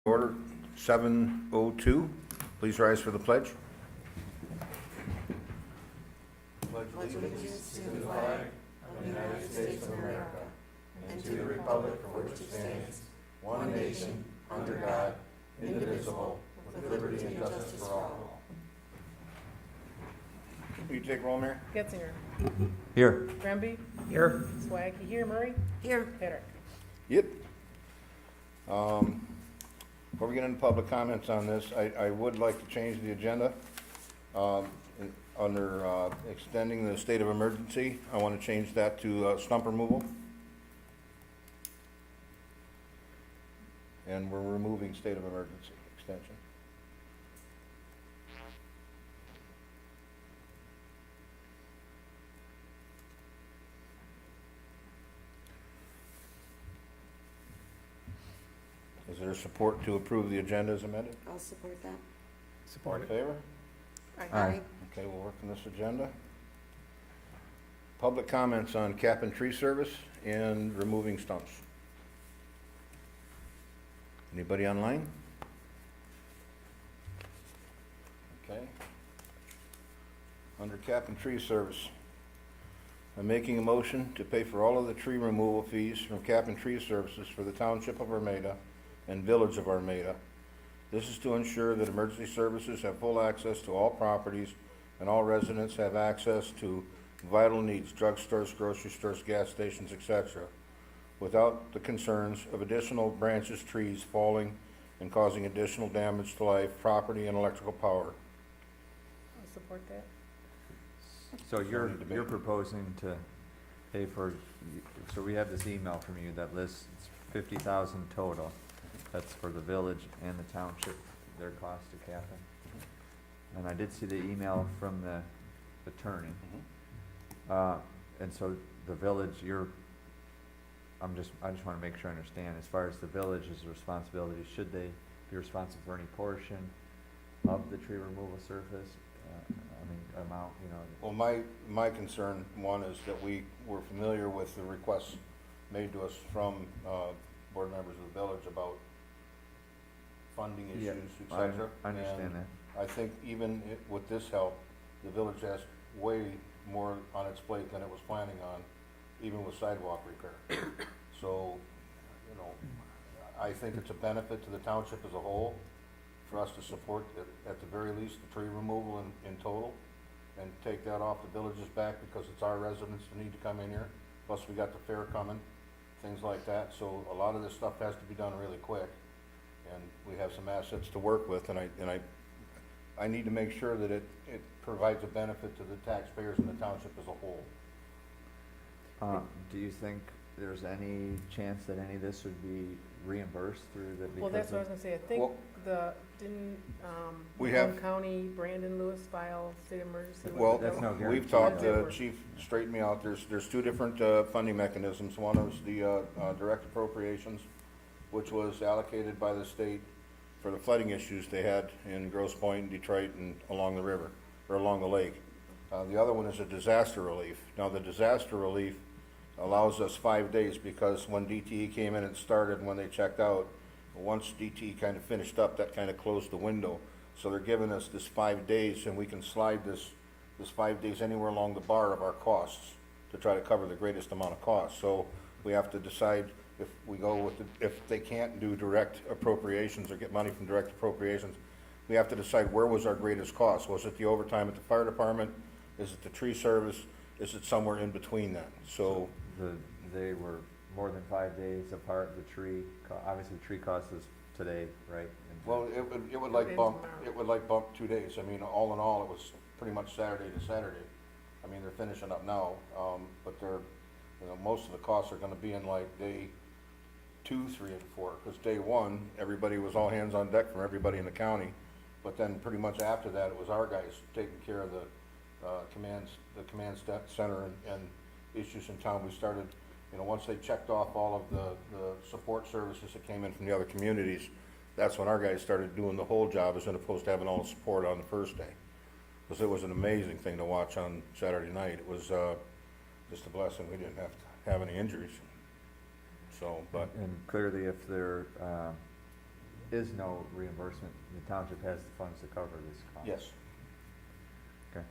Order 7:02. Please rise for the pledge. Pledge allegiance to the flag of the United States of America and to the republic for which it stands, one nation, under God, indivisible, with liberty and justice for all. Will you take roll, Mary? Getzinger. Here. Granby. Here. Swaggy here. Murray. Here. Hedrick. Yep. Before we get into public comments on this, I would like to change the agenda. Under extending the state of emergency, I want to change that to stump removal. And we're removing state of emergency extension. Is there support to approve the agenda as amended? I'll support that. All in favor? Aye. Okay, we'll work on this agenda. Public comments on cap and tree service and removing stumps. Anybody online? Okay. Under cap and tree service, I'm making a motion to pay for all of the tree removal fees from cap and tree services for the Township of Armada and Village of Armada. This is to ensure that emergency services have full access to all properties and all residents have access to vital needs, drugstores, grocery stores, gas stations, etc., without the concerns of additional branches, trees falling and causing additional damage to life, property, and electrical power. I'll support that. So you're Any debate? proposing to pay for, so we have this email from you that lists 50,000 total. That's for the village and the township, their cost to cap it. And I did see the email from the attorney. And so the village, I just wanna make sure I understand, as far as the village's responsibility, should they be responsible for any portion of the tree removal surface? Amount, Well, my concern, one, is that we were familiar with the requests made to us from board members of the village about funding Yeah, issues, etc. I understand And that. I think even with this help, the village has way more on its plate than it was planning on, even with sidewalk repair. So, I think it's a benefit to the township as a whole for us to support, at the very least, the tree removal in total, and take that off the village's back because it's our residents that need to come in here. Plus, we got the fair coming, things like that. So a lot of this stuff has to be done really quick, and we have some assets to work with, and I need to make sure that it provides a benefit to the taxpayers and the township as a whole. Do you think there's any chance that any of this would be reimbursed through the? Well, that's what I was gonna say. I think Well, didn't, we Macomb have- County, Brandon Lewis file state of emergency? Well, That's no guarantee. we've talked, Yeah. Chief straightened me out, there's two different funding mechanisms. One is the direct appropriations, which was allocated by the state for the flooding issues they had in Grosse Pointe, Detroit, and along the river, or along the lake. The other one is a disaster relief. Now, the disaster relief allows us 5 days, because when DTE came in and started, when they checked out, once DTE kind of finished up, that kind of closed the window. So they're giving us this 5 days, and we can slide this 5 days anywhere along the bar of our costs to try to cover the greatest amount of costs. So we have to decide if we go with if they can't do direct appropriations or get money from direct appropriations, we have to decide where was our greatest cost. Was it the overtime at the fire department? Is it the tree service? Is it somewhere in between that? So They were more than 5 days apart, the tree, obviously the tree cost is today, right? well, it would like bump 2 days. I mean, all in all, it was pretty much Saturday to Saturday. I mean, they're finishing up now, but they're, most of the costs are gonna be in like day 2, 3, and 4. Because day 1, everybody was all hands on deck from everybody in the county. But then pretty much after that, it was our guys taking care of the command center and issues in town. We started, once they checked off all of the support services that came in from the other communities, that's when our guys started doing the whole job, as opposed to having all the support on the first day. Because it was an amazing thing to watch on Saturday night. It was just a blessing we didn't have to have any injuries. So, but And clearly if they're is no reimbursement, the township has the funds to cover this cost? Yes. Okay.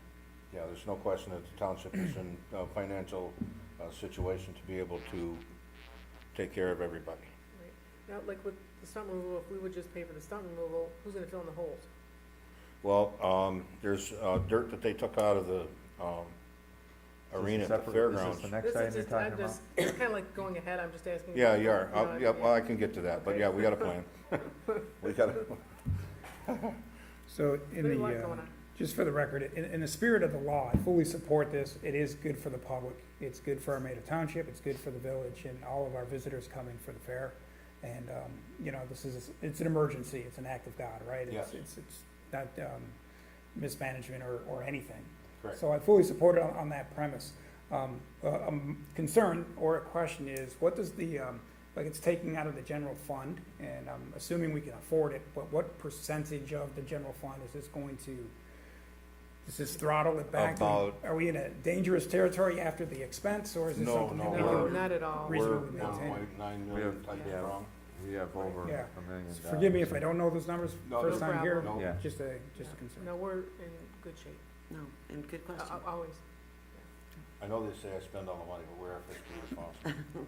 Yeah, there's no question that the township is in a financial situation to be able to take care of everybody. Right. Now, like with the stump removal, if we would just pay for the stump removal, who's gonna fill in the holes? Well, there's dirt that they took out of the arena at the fairgrounds. Is this the next This item is you're just, I'm talking about? just, you're kinda like going ahead, I'm just asking. Yeah, you are. You know, Yeah, well, I can get to that, but Okay. yeah, we got a plan. We got a, So in There's a lot the, going on. just for the record, in the spirit of the law, I fully support this. It is good for the public. It's good for Armada Township, it's good for the village and all of our visitors coming for the fair. And, you know, it's an emergency, it's an act of God, right? Yes. It's not mismanagement or anything. correct. So I fully support it on that premise. A concern or a question is, what does the, like it's taking out of the general fund, and I'm assuming we can afford it, but what percentage of the general fund is this going to, does this throttle it back? About- Are we in a dangerous territory after the expense, or is this No, something? no, that we No, we're- can- not at all. We're reasonably one maintained. point nine We million have- type yeah. strong. We have over Yeah. $1 million. Forgive me if I don't know those numbers, No, first no time here, problem. Yeah. just a concern. No, we're in good shape, No, and good question. always. I know they say I spend all the money, but we're fiscally responsible.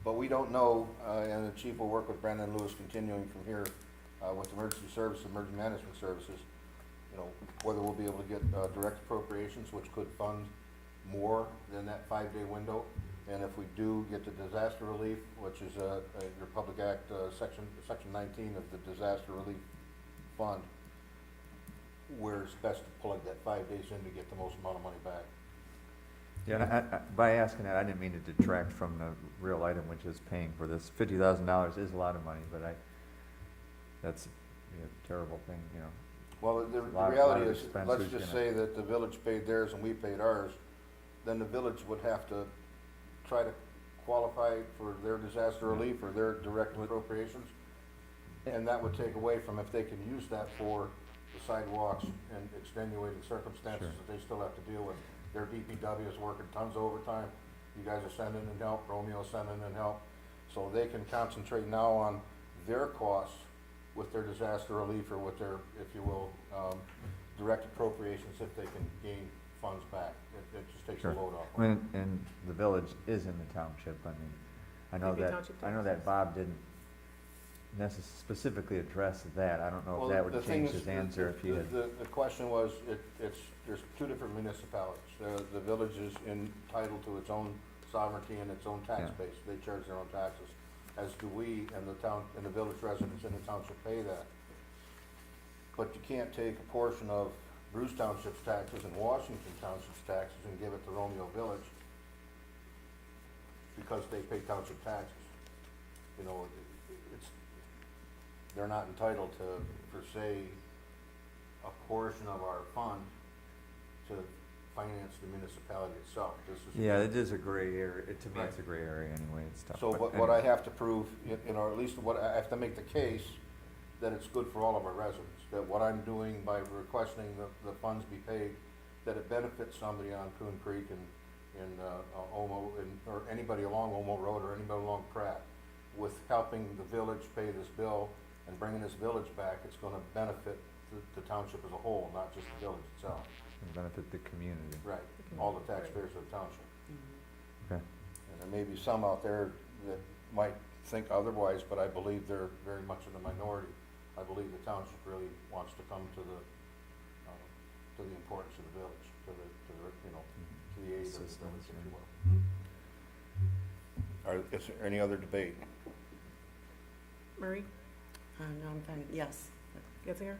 But we don't know, and the chief will work with Brandon Lewis continuing from here, with emergency services, emergency management services, you know, whether we'll be able to get, direct appropriations, which could fund more than that 5-day window. And if we do get the disaster relief, which is, your Public Act, section 19 of the disaster relief fund, where it's best to plug that 5 days in to get the most amount of money back. Yeah, and by asking that, I didn't mean to detract from the real item, which is paying for this. $50,000 is a lot of money, but that's a terrible thing, you know. Well, the Lot reality of is, expenses, let's just you know. say that the village paid theirs and we paid ours, then the village would have to try to qualify for their disaster relief or their direct appropriations. And that would take away from if they can use that for the sidewalks and extenuating circumstances Sure. that they still have to deal with. Their DPW is working tons of overtime. You guys are sending in help, Romeo's sending in help. So they can concentrate now on their costs with their disaster relief or with their, if you will, direct appropriations if they can gain funds back. It just takes the Sure. load off. And the village is in the township, I mean, I know Maybe that, township I know taxes. that Bob didn't specifically address that. I don't know Well, if that the would thing change is, his answer if he had. The question was, there's two different municipalities. The village is entitled to its own sovereignty and its own tax Yeah. base. They charge their own taxes, as do we, and the town, and the village residents in the township pay that. But you can't take a portion of Bruce Township's taxes and Washington Township's taxes and give it to Romeo Village because they pay township taxes. You know, they're not entitled to, per se, a portion of our fund to finance the municipality itself. This is. Yeah, it is a gray area, to me, Right. it's a gray area anyway, it's tough. So but what I anyway. have to prove, or at least what, I have to make the case that it's good for all of our residents, that what I'm doing by requesting the funds be paid, that it benefits somebody on Coon Creek and Omo, or anybody along Omo Road or anybody along Pratt, with helping the village pay this bill and bringing this village back, it's gonna benefit the township as a whole, not just the village itself. Benefit the community. Right, all the taxpayers of the township. Mhm. Okay. And there may be some out there that might think otherwise, but I believe they're very much in the minority. I believe the township really wants to come to the importance of the village, to the, you know, to the aid of the village, Assistance, if you yeah. will. Is there any other debate? Murray, No, I'm fine, yes. Getzinger,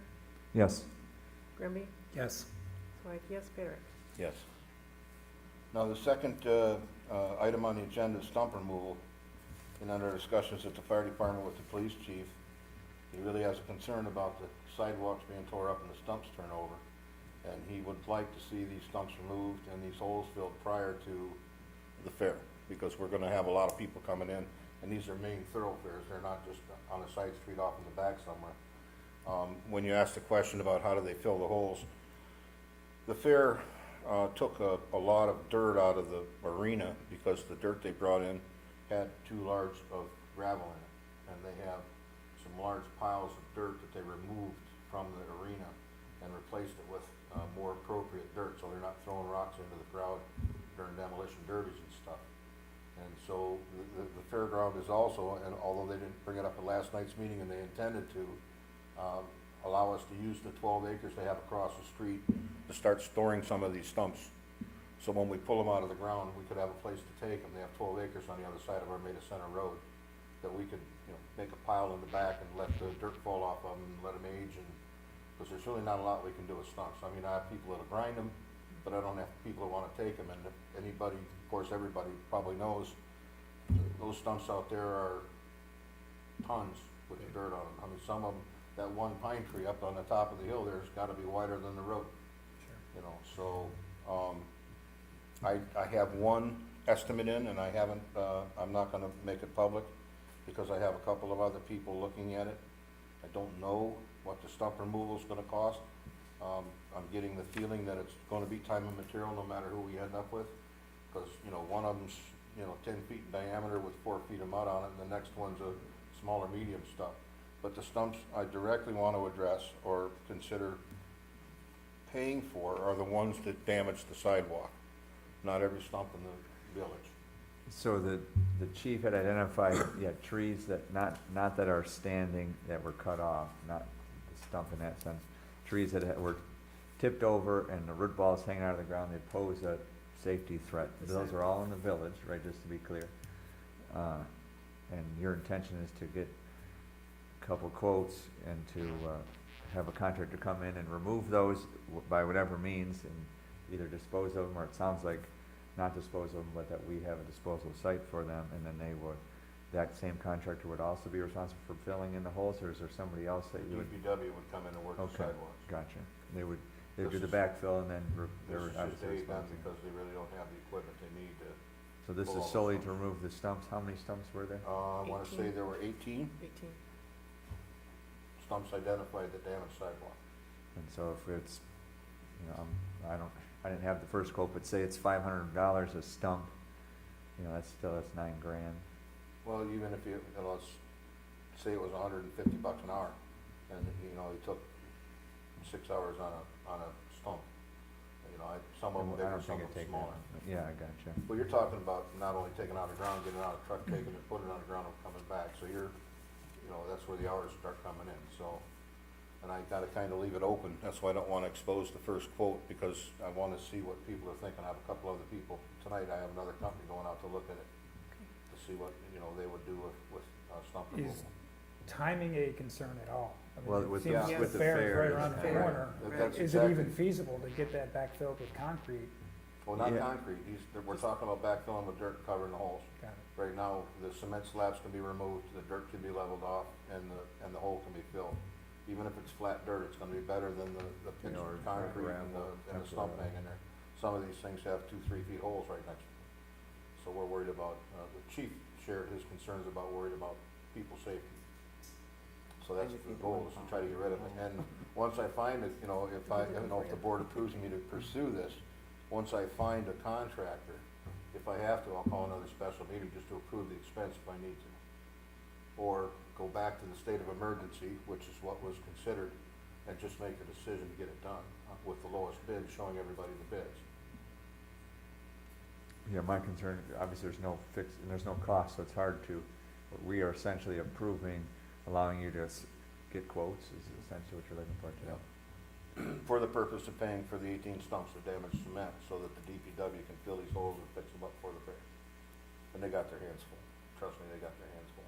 Yes. Grimby, Yes. Swank, yes, Patrick. Yes. Now, the second item on the agenda is stump removal. And under discussions at the fire department with the police chief, he really has a concern about the sidewalks being tore up and the stumps turned over. And he would like to see these stumps removed and these holes filled prior to the fair, because we're gonna have a lot of people coming in, and these are main thoroughfares, they're not just on a side street off in the back somewhere. When you ask the question about how do they fill the holes, the fair took a lot of dirt out of the arena because the dirt they brought in had too large of gravel in it. And they have some large piles of dirt that they removed from the arena and replaced it with more appropriate dirt, so they're not throwing rocks into the crowd during demolition derbies and stuff. And so the fairground is also, and although they didn't bring it up at last night's meeting and they intended to, allow us to use the 12 acres they have across the street to start storing some of these stumps. So when we pull them out of the ground, we could have a place to take them. They have 12 acres on the other side of Armada Center Road that we could, make a pile in the back and let the dirt fall off of them and let them age. And because there's really not a lot we can do with stumps. I mean, I have people that'll grind them, but I don't have people that want to take them. And if anybody, of course, everybody probably knows, those stumps out there are tons with the dirt on them. I mean, some of them, that one pine tree up on the top of the hill there's got to be wider than the road. So I have one estimate in, and I haven't, I'm not going to make it public because I have a couple of other people looking at it. I don't know what the stump removal is going to cost. I'm getting the feeling that it's going to be time and material no matter who we end up with, because one of them's 10 feet in diameter with 4 feet of mud on it, and the next one's a smaller medium stump. But the stumps I directly want to address or consider paying for are the ones that damage the sidewalk, not every stump in the village. So the chief had identified, trees that, not that are standing, that were cut off, not the stump in that sense. Trees that were tipped over and the root balls hanging out of the ground, they pose a safety threat. Those are all in the village, right, just to be clear. And your intention is to get a couple quotes and to have a contractor come in and remove those by whatever means and either dispose of them, or it sounds like not dispose of them, but that we have a disposal site for them, and then that same contractor would also be responsible for filling in the holes, or is there somebody else that you would? DPW would come in and work the Okay, sidewalks. gotcha. They would do This the is- backfill and then they This were is just obviously aid them responsible. because they really don't have the equipment they need to. So this pull is all the solely to stumps. remove the stumps. How many stumps were there? I want to say 18. there were 18 18. stumps identified that damaged sidewalk. And so if it's, I didn't have the first quote, but say it's $500 a stump, that's $9,000. Well, even if let's say it was $150 an hour, and he took 6 hours on a stump. Some of them I bigger, don't some think of it'd them take smaller. that. Yeah, I gotcha. Well, you're talking about not only taking it out of the ground, getting it out of the truck, taking it, putting it on the ground, and coming back. So that's where the hours start coming in. So, and I gotta kind of leave it open. That's why I don't want to expose the first quote, because I want to see what people are thinking. I have a couple other people tonight. I have another company going out to look at it to see what they would do with stump Is removal. timing a concern at all? I mean, Well, it with seems the- with the fair, fair, right around the it's corner. That's Is it even exactly- feasible to get that backfilled with concrete? Well, not Yeah. concrete. We're talking about backfilling with dirt, covering the holes. Got it. Right now, the cement slabs can be removed, the dirt can be leveled off, and the hole can be filled. Even if it's flat dirt, it's gonna be better than the pitch or concrete and gravel, the stump hanging there. Some of these things have 2-3 feet holes right next to them. So we're worried about, the chief shared his concerns about worried about people's safety. So that's the goal, is to try to get rid of it. And once I find it, if the board approves me to pursue this, once I find a contractor, if I have to, I'll call another special meeting just to approve the expense if I need to. Or go back to the state of emergency, which is what was considered, and just make a decision to get it done with the lowest bid, showing everybody the bids. Yeah, my concern, obviously there's no fix, and there's no cost, so it's hard to, but we are essentially approving, allowing you to get quotes, is essentially what you're looking for today. For the purpose of paying for the 18 stumps of damaged cement, so that the DPW can fill these holes and fix them up for the fair. And they got their hands full. Trust me, they got their hands full.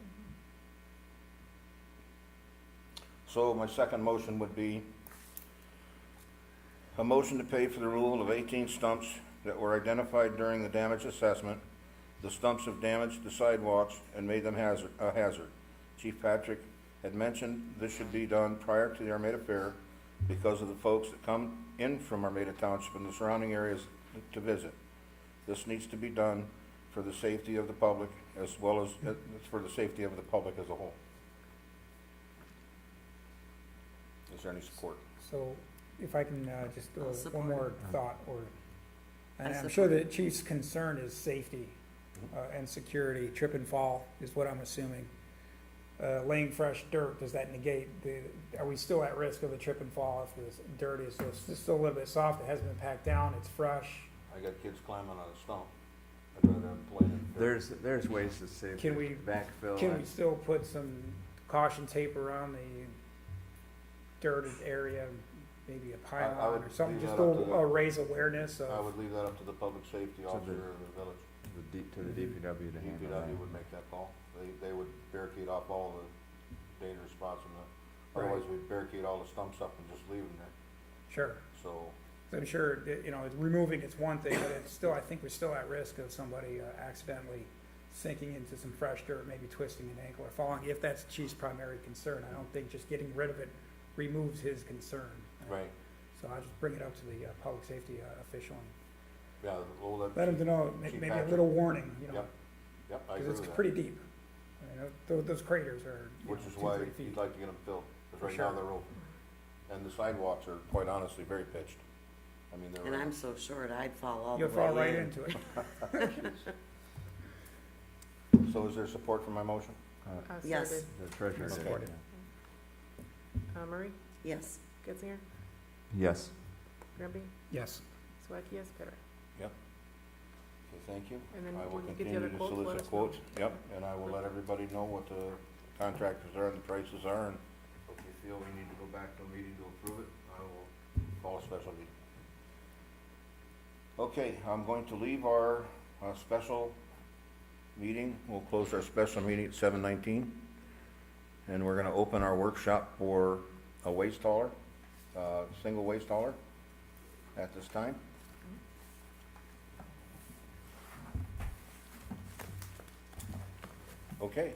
So my second motion would be a motion to pay for the removal of 18 stumps that were identified during the damage assessment. The stumps have damaged the sidewalks and made them a hazard. Chief Patrick had mentioned this should be done prior to the Armada Fair because of the folks that come in from Armada Township and the surrounding areas to visit. This needs to be done for the safety of the public as well as for the safety of the public as a whole. Is there any support? So if I can just I'll support one more it. thought, and I I'm sure support the chief's concern is safety and security. Trip and fall is what I'm assuming. laying fresh dirt, does that negate are we still at risk of a trip and fall if the dirt is still a little bit soft, it hasn't been packed down, it's fresh? I got kids climbing on a stump. I'd rather have play in dirt. There's ways to save Can we- backfill. Can we still put some caution tape around the dirted area, maybe a I pylon would or something, leave just that up to to raise awareness I of, would leave that up to the public safety officer of the village. To the DPW to handle that. DPW would make that call. They would barricade off all the dangerous spots in the, Right. otherwise we'd barricade all the stumps up and just leave them there. sure. So, I'm sure, that, removing it's one thing, but it's still, I think we're still at risk of somebody accidentally sinking into some fresh dirt, maybe twisting an ankle or falling, if that's the chief's primary concern. I don't think just getting rid of it removes his concern. right, So I'll just bring it up to the public safety official and yeah, well, that. let him to know, Chief maybe a Patrick. little warning, Yep, yep, I agree because with it's that. pretty deep. Those craters are, Which is 2-3 why feet. you'd like to get them filled, For because right now sure. they're open. And the sidewalks are quite honestly very pitched. I mean, And they're, I'm so short, I'd fall all the You'll way fall right in. into it. so is there support for my motion? Yes. Sorry, The treasurer did, Support it. Murray, Yes. Getzinger, yeah. Yes. Granby, Yes. Swag, yes, Bitter. Okay, thank you. And then I will when you get the continue other to quotes, let solicit us know. quotes, yep, and I will let everybody know what the contractors are and the prices are, and if you feel we need to go back to a meeting to approve it, I will call a special meeting. Okay, I'm going to leave our, special meeting, we'll close our special meeting at 7:19, and we're gonna open our workshop for a waste hauler, single waste hauler at this time. Okay,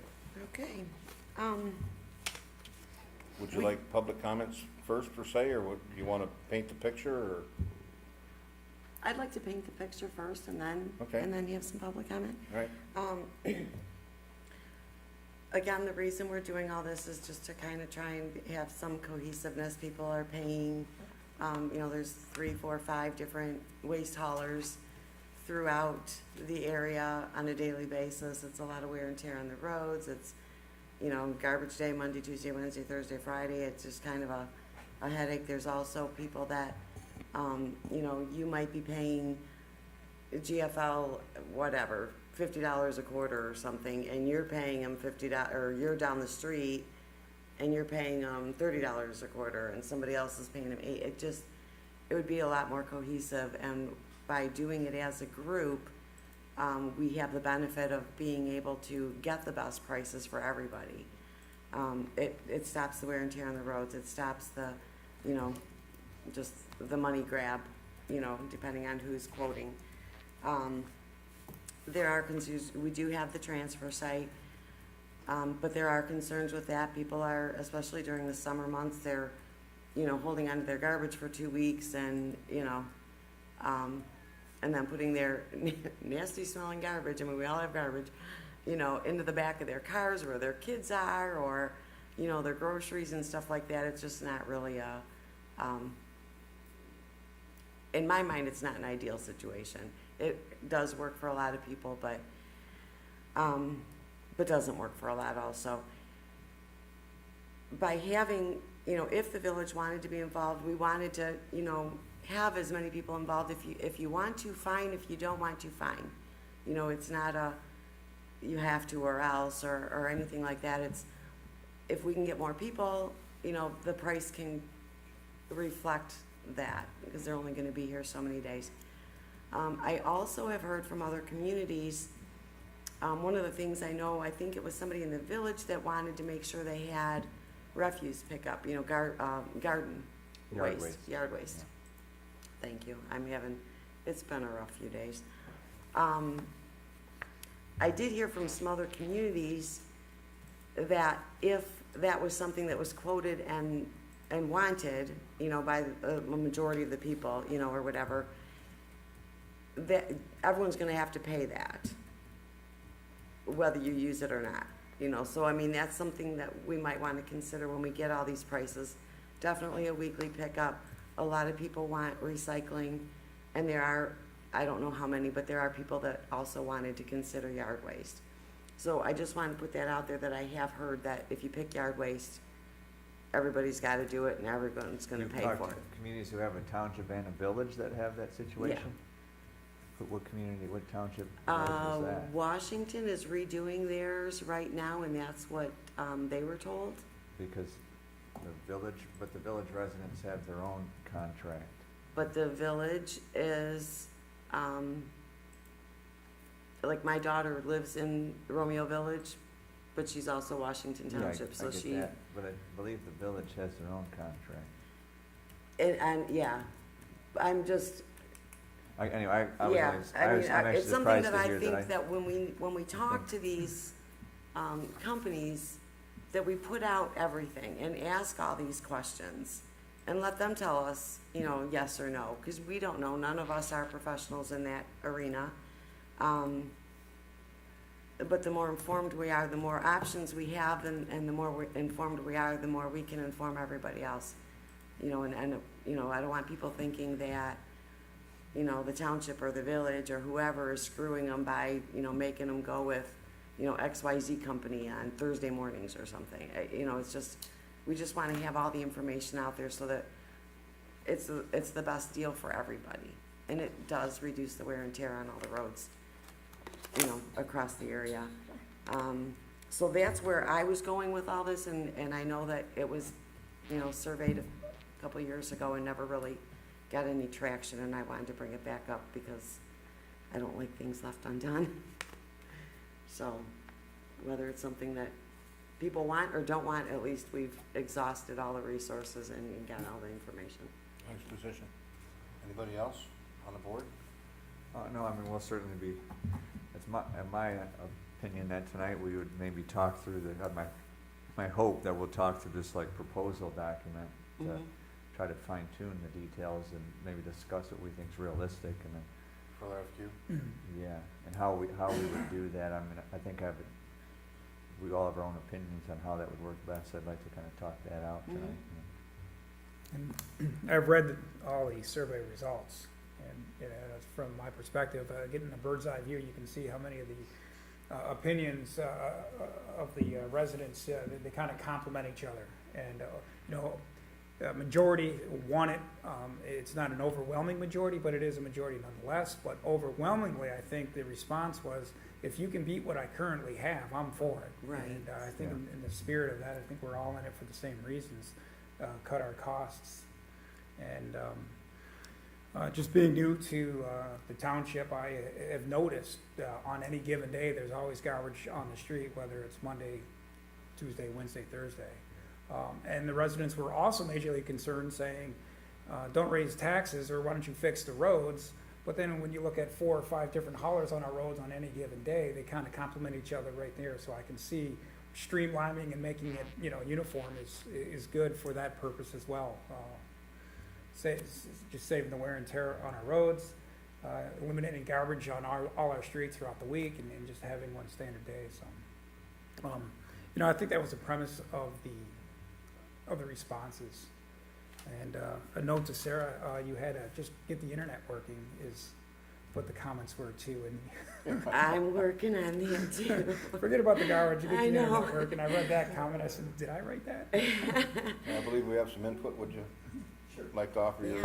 Okay. would you We- like public comments first per se, or would you wanna paint the picture, or? I'd like to paint the picture first and then, Okay. and then you have some public comment. All right, Again, the reason we're doing all this is just to kind of try and have some cohesiveness. People are paying, there's 3, 4, 5 different waste haulers throughout the area on a daily basis. It's a lot of wear and tear on the roads. It's, garbage day, Monday, Tuesday, Wednesday, Thursday, Friday. It's just kind of a headache. There's also people that, you might be paying GFL, whatever, $50 a quarter or something, and you're paying them $50, or you're down the street and you're paying them $30 a quarter, and somebody else is paying them $8. It would be a lot more cohesive, and by doing it as a group, we have the benefit of being able to get the best prices for everybody. It stops the wear and tear on the roads. It stops the, just the money grab, depending on who's quoting. There are concerns, we do have the transfer site, but there are concerns with that. People are, especially during the summer months, they're, holding onto their garbage for 2 weeks and, and then putting their nasty smelling garbage, I mean, we all have garbage, into the back of their cars where their kids are, or, their groceries and stuff like that. It's just not really in my mind, it's not an ideal situation. It does work for a lot of people, but doesn't work for a lot also. By having, if the village wanted to be involved, we wanted to, have as many people involved. If you want to, fine. If you don't want to, fine. It's not a you have to or else or anything like that. It's if we can get more people, the price can reflect that, because they're only going to be here so many days. I also have heard from other communities, one of the things I know, I think it was somebody in the village that wanted to make sure they had refuse pickup, garden Yard waste, yard waste. Thank you. It's been a rough few days. I did hear from some other communities that if that was something that was quoted and wanted, by the majority of the people, or whatever, that everyone's gonna have to pay that, whether you use it or not, so that's something that we might wanna consider when we get all these prices. Definitely a weekly pickup. A lot of people want recycling, and there are, I don't know how many, but there are people that also wanted to consider yard waste. So I just wanted to put that out there, that I have heard that if you pick yard waste, everybody's gotta do it and everyone's gonna You've pay talked for to it. communities who have a township and a village that have that situation? What community, what township is that? Washington is redoing theirs right now, and that's what, they were told. Because the village residents have their own contract. But the village is, like my daughter lives in Romeo Village, but she's also Washington Yeah, Township, I so get she, that, but I believe the village has their own contract. and yeah, I'm just, Anyway, I was, yeah, always- I I mean, was, I'm actually it's something surprised that to I hear that think that when we talk to these, companies, that we put out everything and ask all these questions and let them tell us, you know, yes or no, because we don't know, none of us are professionals in that arena. But the more informed we are, the more options we have, and the more informed we are, the more we can inform everybody else. You know, and, you know, I don't want people thinking that, you know, the township or the village or whoever is screwing them by, you know, making them go with, you know, XYZ company on Thursday mornings or something. You know, it's just, we just want to have all the information out there so that it's the best deal for everybody. And it does reduce the wear and tear on all the roads, you know, across the area. So that's where I was going with all this, and I know that it was, you know, surveyed a couple of years ago and never really got any traction, and I wanted to bring it back up because I don't like things left undone. So whether it's something that people want or don't want, at least we've exhausted all the resources and got all the information. Nice position. Anybody else on the board? No, I mean, we'll certainly be, it's my opinion that tonight we would maybe talk through my hope that we'll talk through this like proposal document to Mhm. try to fine tune the details and maybe discuss what we think is realistic and then, For RFQ? yeah, and how we would do that. I mean, I think we all have our own opinions on how that would work best. I'd like to kind of talk that out tonight. And I've read all the survey results, and, you know, from my perspective, getting a bird's eye view, you can see how many of the opinions of the residents, they kind of complement each other. And, you know, majority want it. It's not an overwhelming majority, but it is a majority nonetheless. But overwhelmingly, I think the response was, if you can beat what I currently have, I'm for it. Right. And I think Yeah. in the spirit of that, I think we're all in it for the same reasons. Cut our costs. And just being new to the township, I have noticed on any given day, there's always garbage on the street, whether it's Monday, Tuesday, Wednesday, Thursday. And the residents were also majorly concerned, saying, don't raise taxes, or why don't you fix the roads? But then when you look at 4 or 5 different haulers on our roads on any given day, they kind of complement each other right there. So I can see streamlining and making it, you know, uniform is good for that purpose as well. Just saving the wear and tear on our roads, eliminating garbage on all our streets throughout the week, and just having one standard day. So, you know, I think that was the premise of the responses. And a note to Sarah, you had to just get the internet working is what the comments were too. And I'm working on that too. forget about the garbage, you get the I know. internet working. I read that comment, I said, did I write that? I believe we have some input. Would you Sure. like to offer your? Yeah.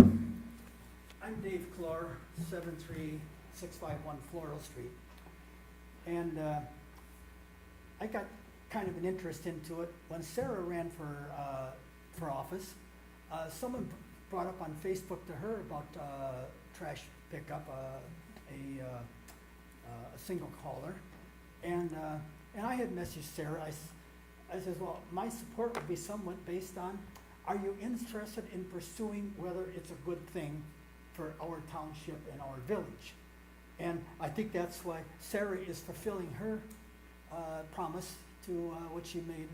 I'm Dave Clore, 73651 Floral Street. And I got kind of an interest into it. When Sarah ran for office, someone brought up on Facebook to her about trash pickup, a single caller. And I had messaged Sarah. I says, well, my support would be somewhat based on, are you interested in pursuing whether it's a good thing for our township and our village? And I think that's why Sarah is fulfilling her promise to what she made,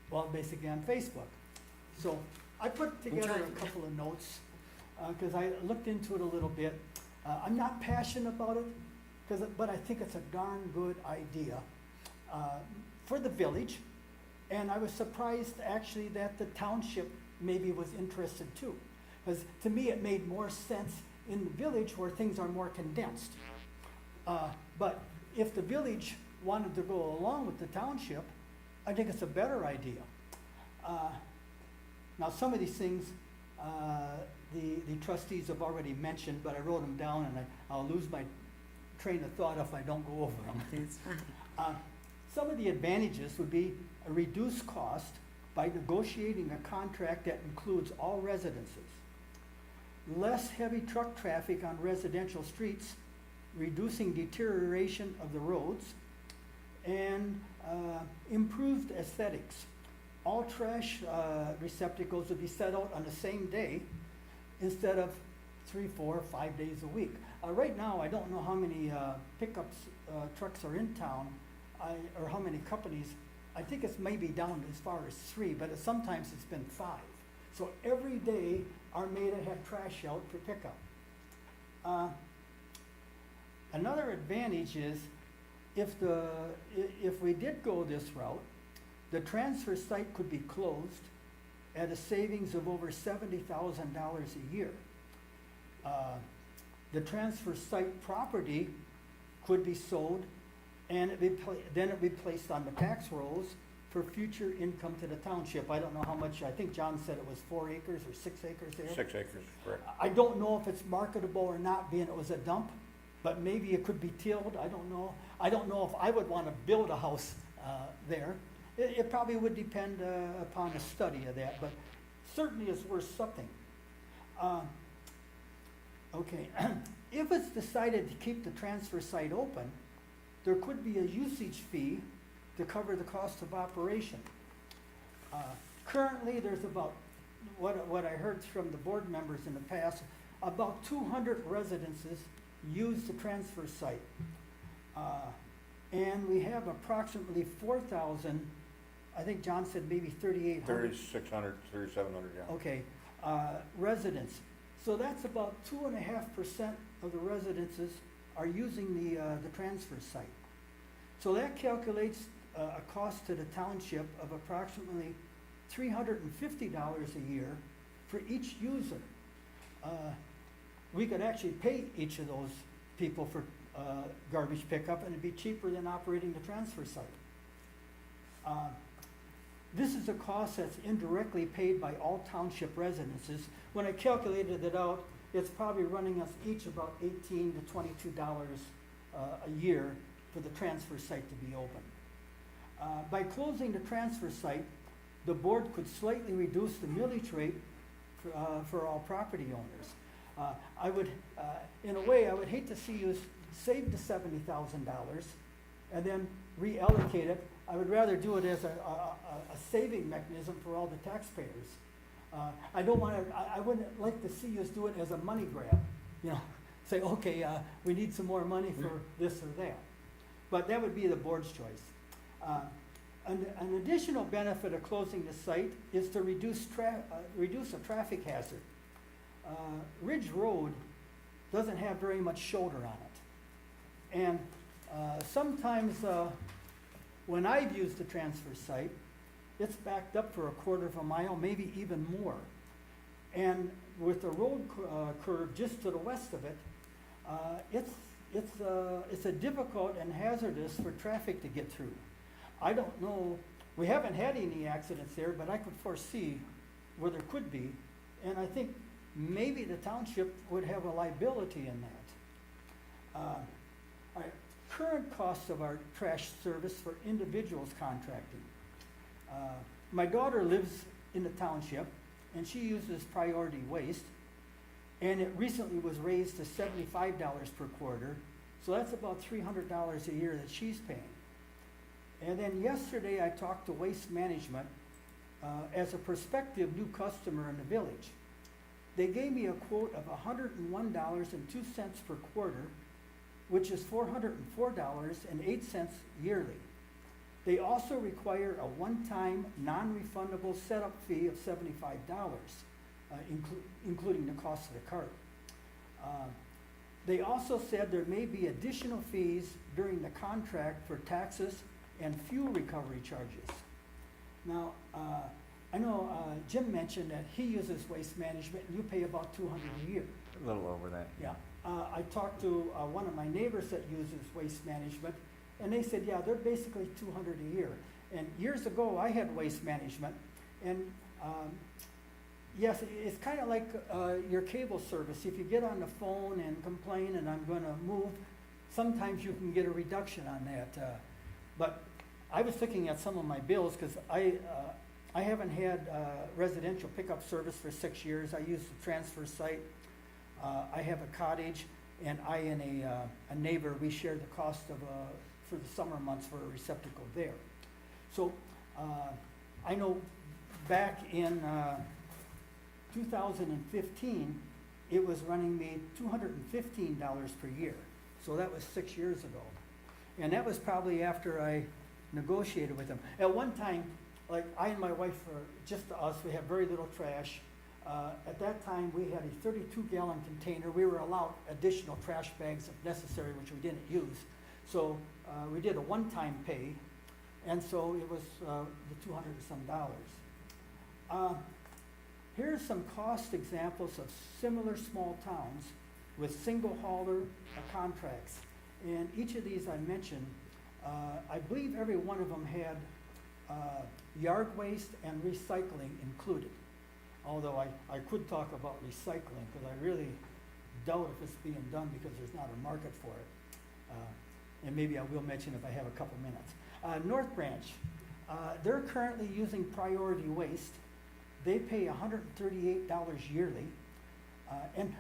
well, basically on Facebook. So I put together a couple of notes because I looked into it a little bit. I'm not passionate about it, but I think it's a darn good idea for the village. And I was surprised actually that the township maybe was interested too. Because to me it made more sense in the village where things are more condensed. But if the village wanted to go along with the township, I think it's a better idea. Now, some of these things, the trustees have already mentioned, but I wrote them down, and I'll lose my train of thought if I don't go over them. It's fine. Some of the advantages would be a reduced cost by negotiating a contract that includes all residences. Less heavy truck traffic on residential streets, reducing deterioration of the roads, and improved aesthetics. All trash receptacles would be set out on the same day instead of 3, 4, 5 days a week. Right now, I don't know how many pickups, trucks are in town, or how many companies. I think it's maybe down as far as 3, but sometimes it's been 5. So every day, Armada had trash out for pickup. Another advantage is if we did go this route, the transfer site could be closed at a savings of over $70,000 a year. The transfer site property could be sold, and then it'd be placed on the tax rolls for future income to the township. I don't know how much, I think John said it was 4 acres or 6 acres there. 6 acres, correct. I don't know if it's marketable or not, being it was a dump, but maybe it could be tilled, I don't know. I don't know if I would want to build a house there. It probably would depend upon a study of that, but certainly it's worth something. Okay, if it's decided to keep the transfer site open, there could be a usage fee to cover the cost of operation. Currently, there's about, what I heard from the board members in the past, about 200 residences use the transfer site. And we have approximately 4,000, I think John said maybe 3,800. 3,600, 3,700, yeah. Okay, residents. So that's about 2.5% of the residences are using the transfer site. So that calculates a cost to the township of approximately $350 a year for each user. We could actually pay each of those people for garbage pickup, and it'd be cheaper than operating the transfer site. This is a cost that's indirectly paid by all township residences. When I calculated it out, it's probably running us each about $18 to $22 a year for the transfer site to be open. By closing the transfer site, the board could slightly reduce the millage rate for all property owners. I would, in a way, I would hate to see you save the $70,000 and then reallocate it. I would rather do it as a saving mechanism for all the taxpayers. I don't want to, I wouldn't like to see us do it as a money grab, you know, say, okay, we need some more money for this or that. But that would be the board's choice. An additional benefit of closing the site is to reduce a traffic hazard. Ridge Road doesn't have very much shoulder on it. And sometimes when I've used the transfer site, it's backed up for a quarter of a mile, maybe even more. And with the road curve just to the west of it, it's a difficult and hazardous for traffic to get through. I don't know, we haven't had any accidents there, but I could foresee where there could be. And I think maybe the township would have a liability in that. All right, current costs of our trash service for individuals contracting. My daughter lives in the township, and she uses priority waste, and it recently was raised to $75 per quarter, so that's about $300 a year that she's paying. And then yesterday I talked to Waste Management as a prospective new customer in the village. They gave me a quote of $101.02 per quarter, which is $404.08 yearly. They also require a one-time non-refundable setup fee of $75, including the cost of the cart. They also said there may be additional fees during the contract for taxes and fuel recovery charges. Now, I know Jim mentioned that he uses Waste Management, and you pay about $200 a year. A little over that. Yeah. I talked to one of my neighbors that uses Waste Management, And they said, yeah, they're basically 200 a year. And years ago, I had Waste Management, and yes, it's kind of like your cable service. If you get on the phone and complain and I'm going to move, sometimes you can get a reduction on that. But I was looking at some of my bills because I haven't had residential pickup service for 6 years. I use the transfer site. I have a cottage, and I and a neighbor, we share the cost of for the summer months for a receptacle there. So I know back in 2015, it was running me $215 per year. So that was 6 years ago. And that was probably after I negotiated with them. At one time, like I and my wife, just us, we have very little trash. At that time, we had a 32-gallon container. We were allowed additional trash bags if necessary, which we didn't use. So we did a one-time pay, and so it was the $200 and some. Here's some cost examples of similar small towns with single hauler contracts. And each of these I mentioned, I believe every one of them had yard waste and recycling included. Although I could talk about recycling, because I really doubt if it's being done because there's not a market for it. And maybe I will mention if I have a couple minutes. North Branch, they're currently using priority waste. They pay $138 yearly. And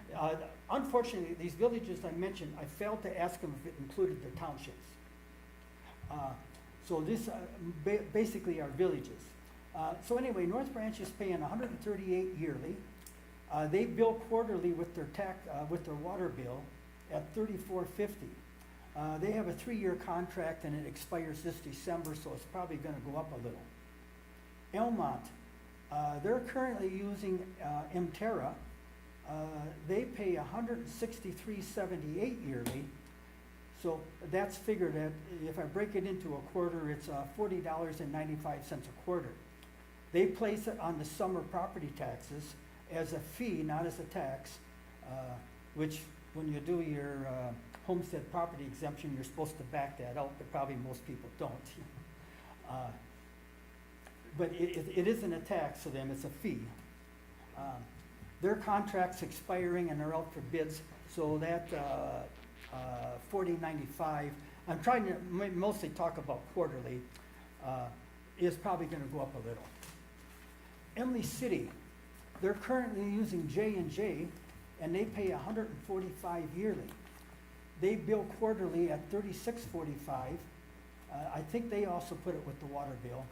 unfortunately, these villages I mentioned, I failed to ask them if it included the townships. So this basically are villages. So anyway, North Branch is paying $138 yearly. They bill quarterly with their water bill at $34.50. They have a 3-year contract and it expires this December, so it's probably going to go up a little. Elmont, they're currently using Mterra. They pay $163.78 yearly. So that's figured at, if I break it into a quarter, it's $40.95 a quarter. They place it on the summer property taxes as a fee, not as a tax, which when you do your homestead property exemption, you're supposed to back that out, but probably most people don't. But it isn't a tax to them, it's a fee. Their contract's expiring and they're out for bids, so that $40.95, I'm trying to mostly talk about quarterly, is probably going to go up a little. Emily City, they're currently using J&J, and they pay $145 yearly. They bill quarterly at $36.45. I think they also put it with the water bill,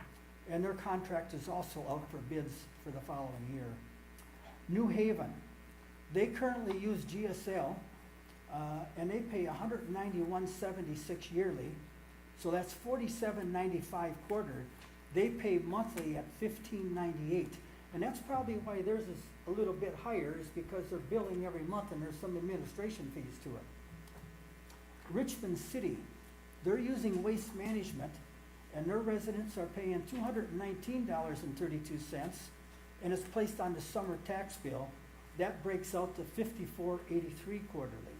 and their contract is also out for bids for the following year. New Haven, they currently use GSL, and they pay $191.76 yearly, so that's $47.95 quarter. They pay monthly at $15.98, and that's probably why theirs is a little bit higher, is because they're billing every month and there's some administration fees to it. Richmond City, they're using Waste Management, and their residents are paying $219.32, and it's placed on the summer tax bill. That breaks out to $54.83 quarterly.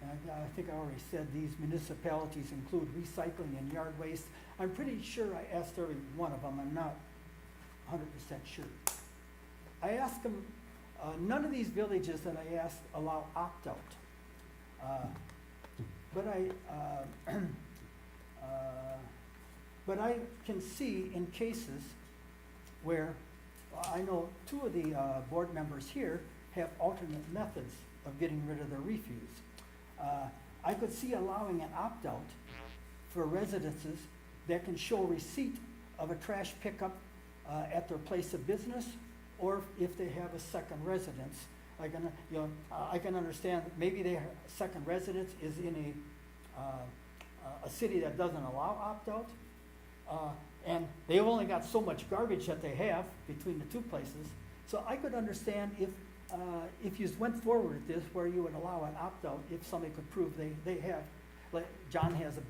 And I think I already said these municipalities include recycling and yard waste. I'm pretty sure I asked every one of them. I'm not 100% sure. I asked them, none of these villages that I asked allow opt-out. But I can see in cases where I know 2 of the board members here have alternate methods of getting rid of their refuse. I could see allowing an opt-out for residences that can show receipt of a trash pickup at their place of business, or if they have a second residence. I can understand that maybe their second residence is in a city that doesn't allow opt-out, and they've only got so much garbage that they have between the 2 places. So I could understand if you went forward with this, where you would allow an opt-out if somebody could prove they have, like John has a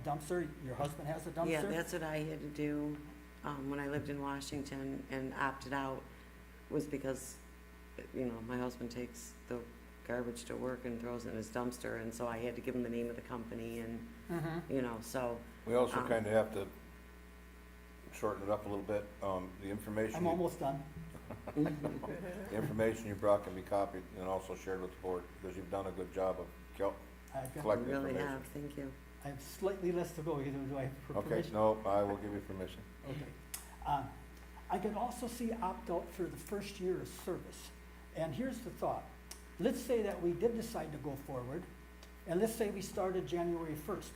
dumpster, your husband has a dumpster? Yeah, that's what I had to do when I lived in Washington and opted out, was because, you know, my husband takes the garbage to work and throws it in his dumpster, and so I had to give him the name of the company and, you know, so, We also Um, kind of have to shorten it up a little bit. The information. I'm almost done. The information you brought can be copied and also shared with the board, because you've done a good job of I've got, Collect- I really information. have, thank you. I have slightly less to go, either do I have Okay, permission? no, I will give you permission. Okay. I can also see opt-out for the first year of service. And here's the thought. Let's say that we did decide to go forward, and let's say we started January 1st.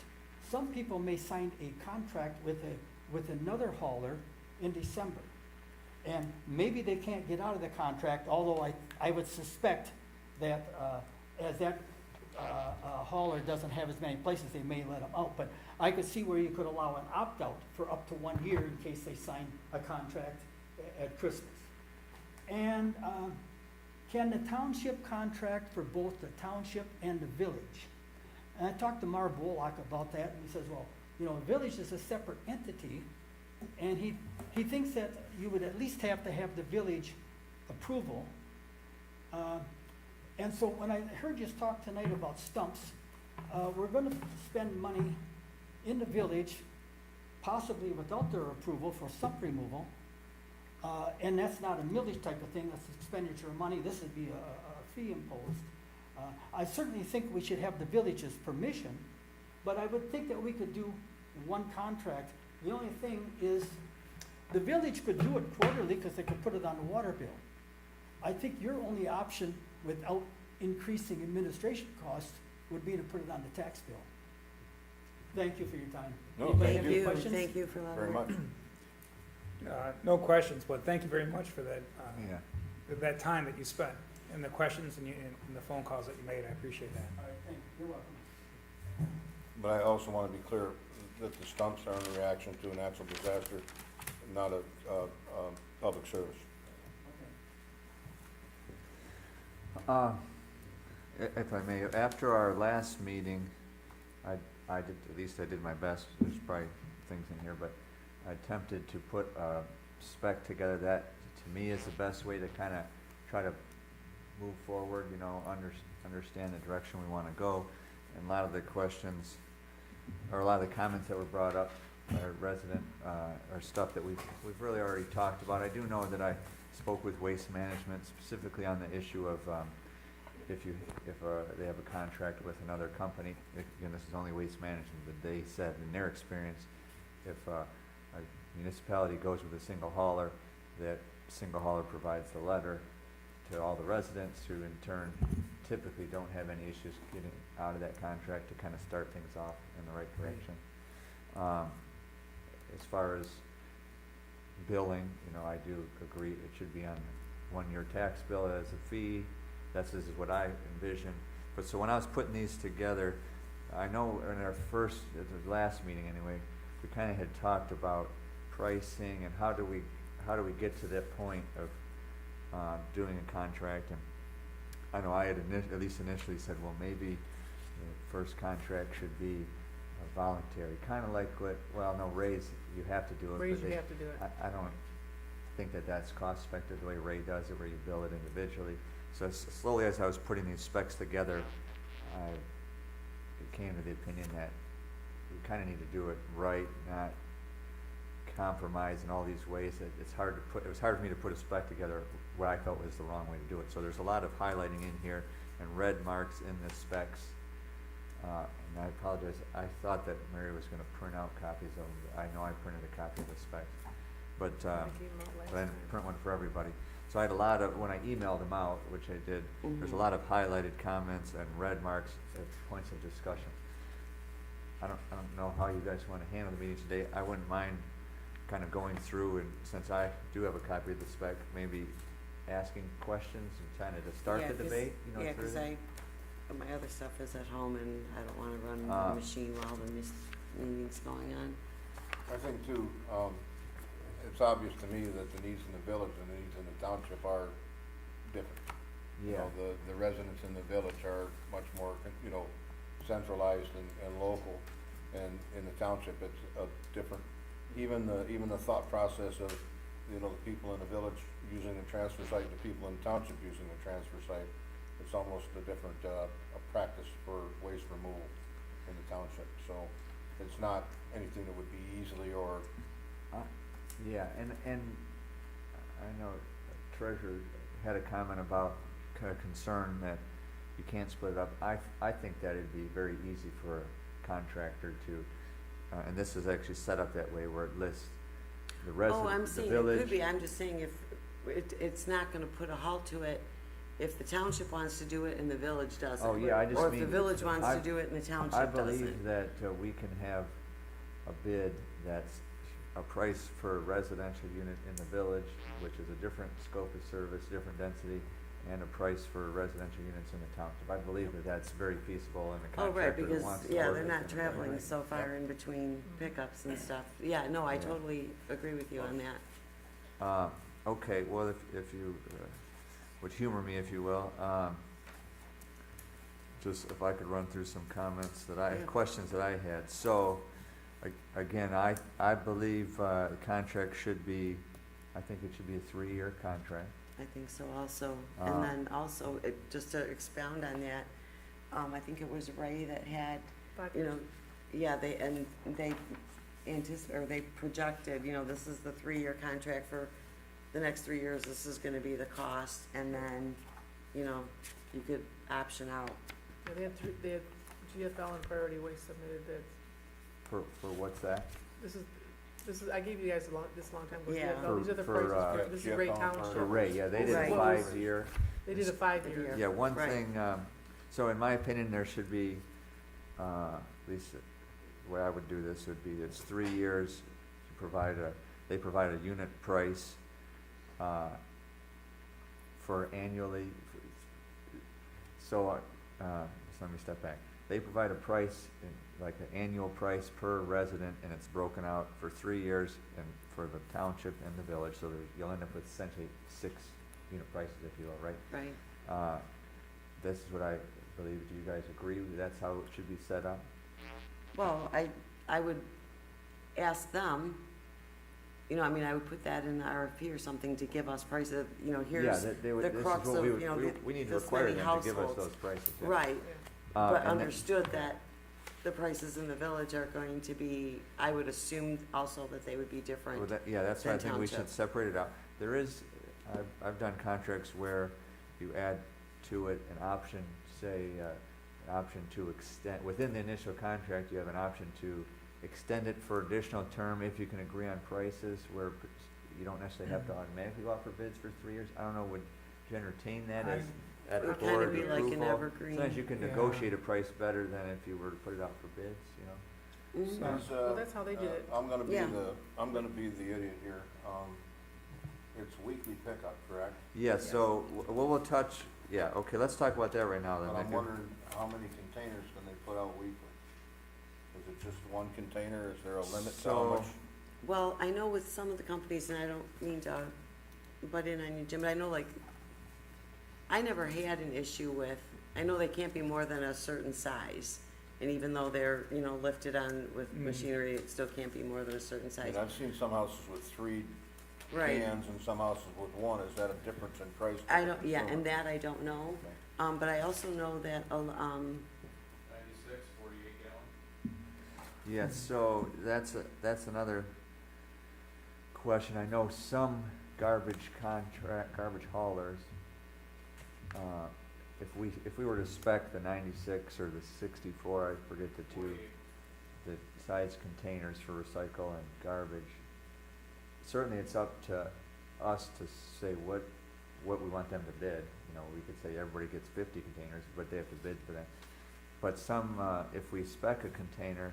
Some people may sign a contract with another hauler in December. And maybe they can't get out of the contract, although I would suspect that as that hauler doesn't have as many places, they may let them out. But I could see where you could allow an opt-out for up to 1 year in case they sign a contract at Christmas. And can the township contract for both the township and the village? And I talked to Marv Bullock about that, and he says, well, you know, the village is a separate entity, and he thinks that you would at least have to have the village approval. And so when I heard you talk tonight about stumps, we're gonna spend money in the village, possibly without their approval, for stump removal. And that's not a millage type of thing, that's expenditure of money, this would be a fee imposed. I certainly think we should have the village's permission, but I would think that we could do one contract. The only thing is, the village could do it quarterly, because they could put it on the water bill. I think your only option, without increasing administration costs, would be to put it on the tax bill. Thank you for your time. No, Anybody thank have any you. questions? Thank you for that. Very much. No questions, but thank you very much for that, Yeah. that time that you spent, and the questions and the phone calls that you made. I appreciate that. All right, thank you. You're welcome. But I also want to be clear that the stumps are in reaction to a natural disaster, not a public service. If I may, after our last meeting, I did, at least I did my best, there's probably things in here, but I attempted to put a spec together that, to me, is the best way to kind of try to move forward, you know, understand the direction we want to go. And a lot of the questions, or a lot of the comments that were brought up by a resident, are stuff that we've really already talked about. I do know that I spoke with Waste Management specifically on the issue of, if they have a contract with another company, again, this is only Waste Management, but they said in their experience, if a municipality goes with a single hauler, that single hauler provides the letter to all the residents, who in turn typically don't have any issues getting out of that contract to kind of start things off in the right direction. As far as billing, you know, I do agree it should be on 1 year tax bill as a fee. This is what I envision. But so when I was putting these together, I know in our the last meeting anyway, we kind of had talked about pricing and how do we get to that point of doing a contract. And I know I had at least initially said, well, maybe the first contract should be voluntary, kind of like Ray's, you have to do it. Raise, but you have to do it. I don't think that that's cost effective the way Ray does it, where you bill it individually. So slowly, as I was putting these specs together, I came to the opinion that we kind of need to do it right, not compromise in all these ways. It was hard for me to put a spec together what I felt was the wrong way to do it. So there's a lot of highlighting in here and red marks in the specs. And I apologize, I thought that Mary was gonna print out copies of them. I know I printed a copy of the specs, but I gave them out last I didn't time. print one for everybody. So I had a lot of, when I emailed them out, which I did, there's a lot of highlighted comments and red marks as points of discussion. I don't know how you guys wanna handle the meeting today. I wouldn't mind kind of going through, and since I do have a copy of the spec, maybe asking questions and trying to start the debate, you know, Yeah, through because the- my other stuff is at home, and I don't want to run Ah. the machine while the meeting's going on. I think too, it's obvious to me that the needs in the village and the needs in the township are different. You Yeah, know, the residents in the village are much more, you know, centralized and local, and in the township, it's a different, even the thought process of, you know, the people in the village using the transfer site, the people in the township using the transfer site it's almost a different, a practice for waste removal in the township, so it's not anything that would be easily or, Yeah, and I know Treasurer had a comment about kind of concern that you can't split it up. I think that it'd be very easy for a contractor to, and this is actually set up that way where it lists the Oh, I'm resident, the saying it village. could be, I'm just saying if, it's not gonna put a halt to it if the township wants to do it and the village doesn't. Oh, yeah, I just Or if the mean, village wants I- to do it and the I township believe doesn't. that we can have a bid that's a price for a residential unit in the village, which is a different scope of service, different density, and a price for residential units in the township. I believe that that's very feasible and the Oh, right, contractor because, who wants to yeah, work they're with not them, traveling right? so far in between pickups and stuff. Yeah, no, I Yeah. totally agree with you on that. Okay, well, if you would humor me, if you will, just if I could run through some comments that Yeah. questions that I had. So, again, I believe the contract should be, I think it should be a 3-year contract. I think so also. Uh, And then also, just to expound on that, I think it was Ray that had, 5 you years. know, yeah, they or they projected, this is the 3-year contract for the next 3 years, this is gonna be the cost, and then, you could option out. Yeah, they had GFL and Priority Waste submitted bids. For what's that? This is, I gave you guys this long time ago. Yeah. GFL, these are the For, prices, for- this is Ray GFL and Township. For Ray, yeah, they did a Right. 5-year. They did a 5-year. Yeah. Yeah, one Right. thing, so in my opinion, there should be, at least the way I would do this would be, it's 3 years, they provide a unit price, for annually, so let me step back. They provide a price, like an annual price per resident, and it's broken out for 3 years and for the township and the village, so you'll end up with essentially 6 unit prices, if you will, right? Right. This is what I believe. Do you guys agree that's how it should be set up? Well, I would ask them, I would put that in the RFP or something to give us prices, here's they would, the this is crux what of, we would, we need to this require many them to give us households. those prices. yeah. Right, Yeah. but and then- understood that the prices in the village are going to be, I would assume also that they would be Well, different. yeah, that's why I than think we should township. separate it out. There is, I've done contracts where you add to it an option, say, an option to extend, within the initial contract, you have an option to extend it for additional term if you can agree on prices, where you don't necessarily have to automatically go out for bids for 3 years. I don't know, would you entertain that as, at It the would kind of board be like an approval? evergreen. Sometimes you can Yeah. negotiate a price better than if you were to put it out for bids, Mhm. That's, Well, that's how they did it. I'm gonna be Yeah. I'm gonna be the idiot here. It's weekly pickup, correct? Yeah, so, we'll touch, yeah, okay, let's talk about that right now then. But I'm Victor. wondering, how many containers can they put out weekly? Is it just one container? Is there a limit to how So- much? Well, I know with some of the companies, and I don't mean to butt in on you, Jim, but I know I never had an issue with, I know they can't be more than a certain size. And even though they're, lifted on with Mhm. machinery, it still can't be more than a certain I size. mean, I've seen some houses with 3 Right. cans and some houses with 1. Is that a difference in price? to I the don't, yeah, consumer? and that I don't know. Okay. But I also know that, 96, 48 gallon. Yeah, so that's another question. I know some garbage haulers, if we were to spec the 96 or the 64, I forget the two, the size containers for recycle and garbage, certainly it's up to us to say what we want them to bid. We could say everybody gets 50 containers, but they have to bid for that. But some, if we spec a container,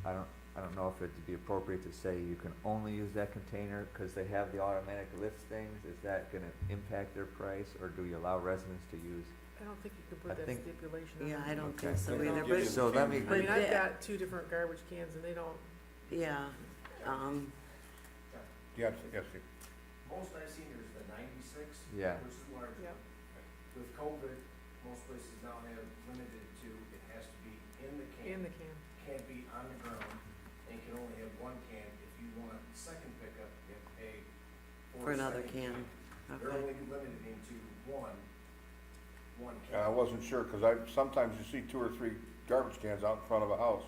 I don't know if it'd be appropriate to say you can only use that container because they have the automatic lift things. Is that gonna impact their price, or do you allow residents to use? I don't think you could I put that think- stipulation on yeah, it. I don't Okay. think so They don't either, give you but, So let me- I But mean, I've that- got 2 different garbage cans and they don't, yeah, Yes, yes, Steve. Most I've seen is the 96, Yeah. which is larger. yeah. With COVID, most places now have limited to, it has to be in the can. In the can. Can't be on the ground, and can only have 1 can. If you want second pickup, you have to pay for a another second can. They're Okay. only limited into 1, one I can. wasn't sure, cause sometimes you see 2 or 3 garbage cans out in front of a house,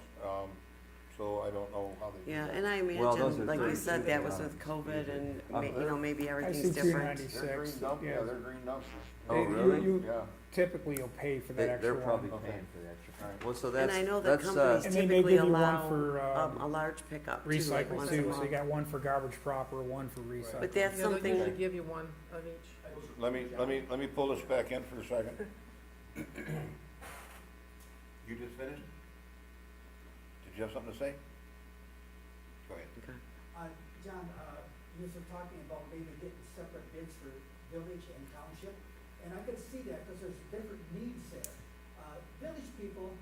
so I don't know how they do Yeah, that. and I Well, those imagine, are like you pretty said, cheap that was now. with COVID and, Um, you know, maybe I everything's see different. 296, They're green dump, yeah. yeah, they're green dumpsters. Oh, You- really? You Yeah, typically will pay for that They, extra they're one. probably Okay. paying for the extra. Right. Well, so And that's, I know that that's, companies And they may typically give you one allow, for, a large pickup too, like recycle once a too, so you month. got one for garbage proper, one for recycle. But that's Yeah, they'll usually something, give you one of each. let me pull this back in for a second. You just finished? Did you have something to say? Go ahead. okay. John, you were talking about maybe getting separate bids for village and township, and I could see that, because there's different needs there. Village people,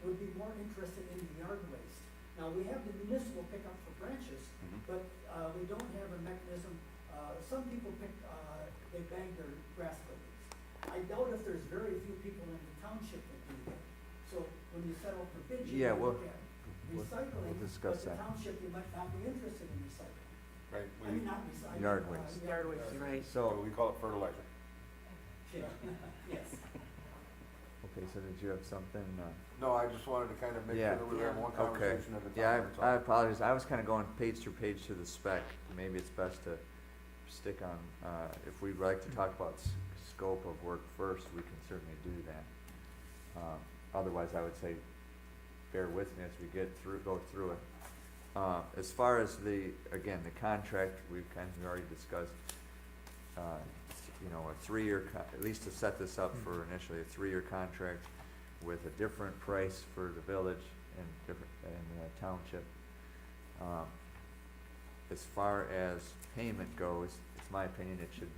would be more interested in the yard waste. Now, we have the municipal pickup for branches, but, we don't have a mechanism, some people they bag their grass clippings. I doubt if there's very few people in the township that do that. So when you settle for bids, you Yeah, can look we'll- at we'll recycling, discuss but the that. township, you might not be interested in recycling. Right, I mean, not recycling. Yard waste. Yard waste. Right. so So, we call it fertilizer. Yeah, yes. okay, so did you have something, No, I just wanted to kind of make sure Yeah. that we were having one Okay. conversation at a time. yeah, that's I all. apologize, I was kinda going page through page to the spec. Maybe it's best to stick on, if we'd like to talk about scope of work first, we can certainly do that. Otherwise, I would say, bear with me as we go through it. As far as again, the contract, we've already discussed, you know, a 3-year, at least to set this up for initially, a 3-year contract with a different price for the village and different, and the township. As far as payment goes, it's my opinion, it should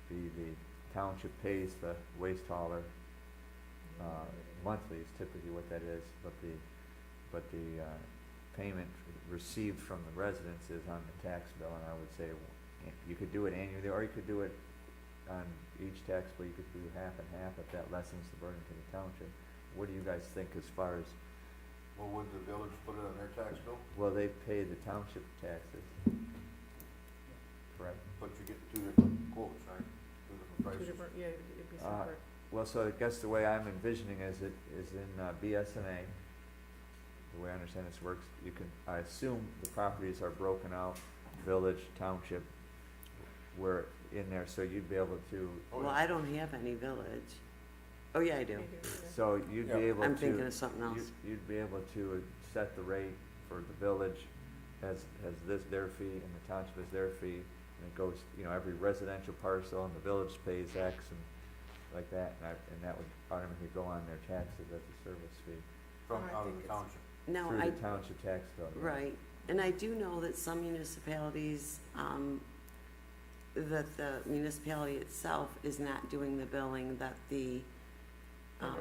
be the township pays the waste hauler, monthly is typically what that is, but the payment received from the residents is on the tax bill, and I would say you could do it annually, or you could do it on each tax bill, you could do half and half, if that lessens the burden to the township. What do you guys think as far as, Well, would the village put it on their tax bill? well, they pay the township taxes, correct? But you get 2 different quotes, right? 2 different Two prices. different, yeah, it'd be Uh, separate. Well, so I guess the way I'm envisioning is in BSNA, the way I understand this works, I assume the properties are broken out, village, township, we're in there, so you'd be able to, Oh, Well, I don't have any village. Oh, yeah, I do. You do, yeah. so you'd be Yeah. able to. I'm thinking of something else. You'd be able to set the rate for the village as their fee, and the township as their fee, and it goes, you know, every residential parcel, and the village pays X, and like that, and that would automatically go on their taxes as a service fee From I out of think the it's- township. No, through I, the township tax bill. yeah. right, and I do know that some municipalities, that the municipality itself is not doing the billing, that the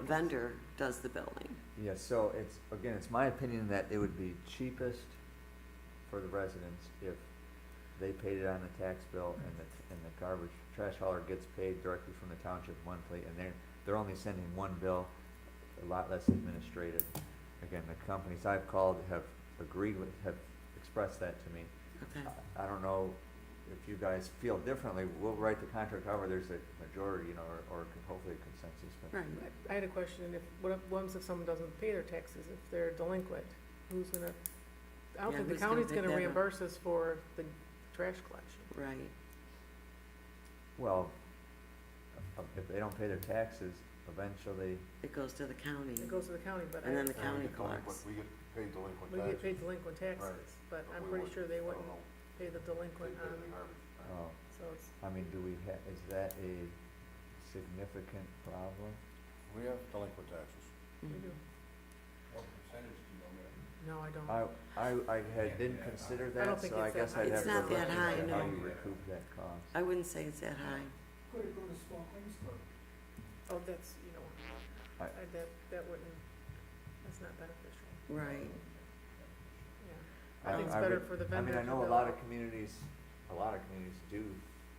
vendor does the billing. Yeah, so it's my opinion that it would be cheapest for the residents if they paid it on the tax bill, and the garbage, trash hauler gets paid directly from the township monthly, and they're only sending one bill, a lot less administrative. Again, the companies I've called have expressed that to me. Okay. I don't know if you guys feel differently, we'll write the contract, however, there's a majority, you know, or hopefully a consensus, but. Right. I had a question, and what happens if someone doesn't pay their taxes, if they're delinquent? Who's gonna, I don't Yeah, think the who's gonna county's pick gonna that up? reimburse us for the trash collection. Right. Well, if they don't pay their taxes, eventually, It goes to the county. It goes to the county, but And then the And county we get delinquent- collects. We get paid delinquent we taxes. get paid delinquent taxes, but But I'm we pretty wouldn't- sure they I don't wouldn't know. pay the They delinquent pay the on, garbage. so it's, I mean, is that a significant problem? We have delinquent taxes. we Mhm. do. What percentage do you know, No, I don't. I didn't consider I don't that, think so I it's guess that I'd high. have to It's not look that high, into how no. you recoup that cost. I wouldn't say it's that high. Could it go to small claims court? Oh, that's, I- that wouldn't, that's not beneficial, Right. yeah. I think it's better for the vendor to I know a bill. lot of communities do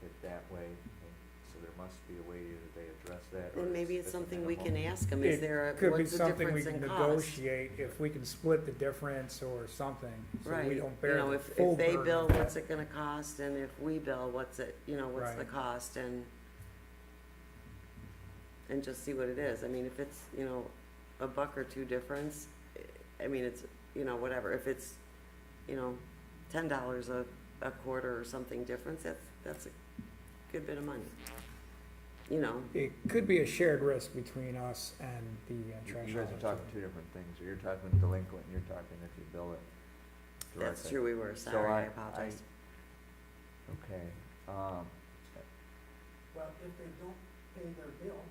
it that way, and so there must be a way that they address that. or And maybe it's a something we can minimum. ask them, is It there, could be what's the something we difference can in cost? negotiate, if we can split the difference or something, so we Right, don't you bear know, the if full they burden bill, of that. what's it gonna cost, and if we bill, what's the Right. cost, and, and just see what it is. I mean, if it's, you know, a buck or two difference, I mean, it's, you know, whatever. If it's, you know, $10 a quarter or something difference, that's a good bit of money. You know, It could be a shared risk between us and the trash You guys hauler, are talking too. two different things. You're talking delinquent, and you're talking if you bill it directly. that's true, we were, So sorry, I apologize. Okay, Well, if they don't pay their bill,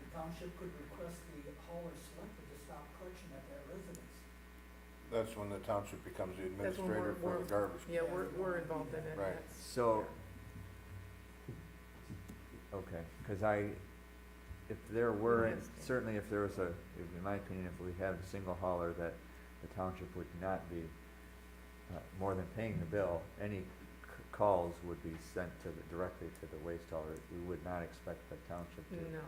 the township could request the hauler selected to stop collection at that residence. That's when the township becomes the That's when administrator for the garbage. Yeah, we're involved in it. Right. That's- so, okay, cause if there were, certainly if there was in my opinion, if we had a single hauler that the township would not be, more than paying the bill, any calls would be sent directly to the waste hauler. We would not expect the township to No,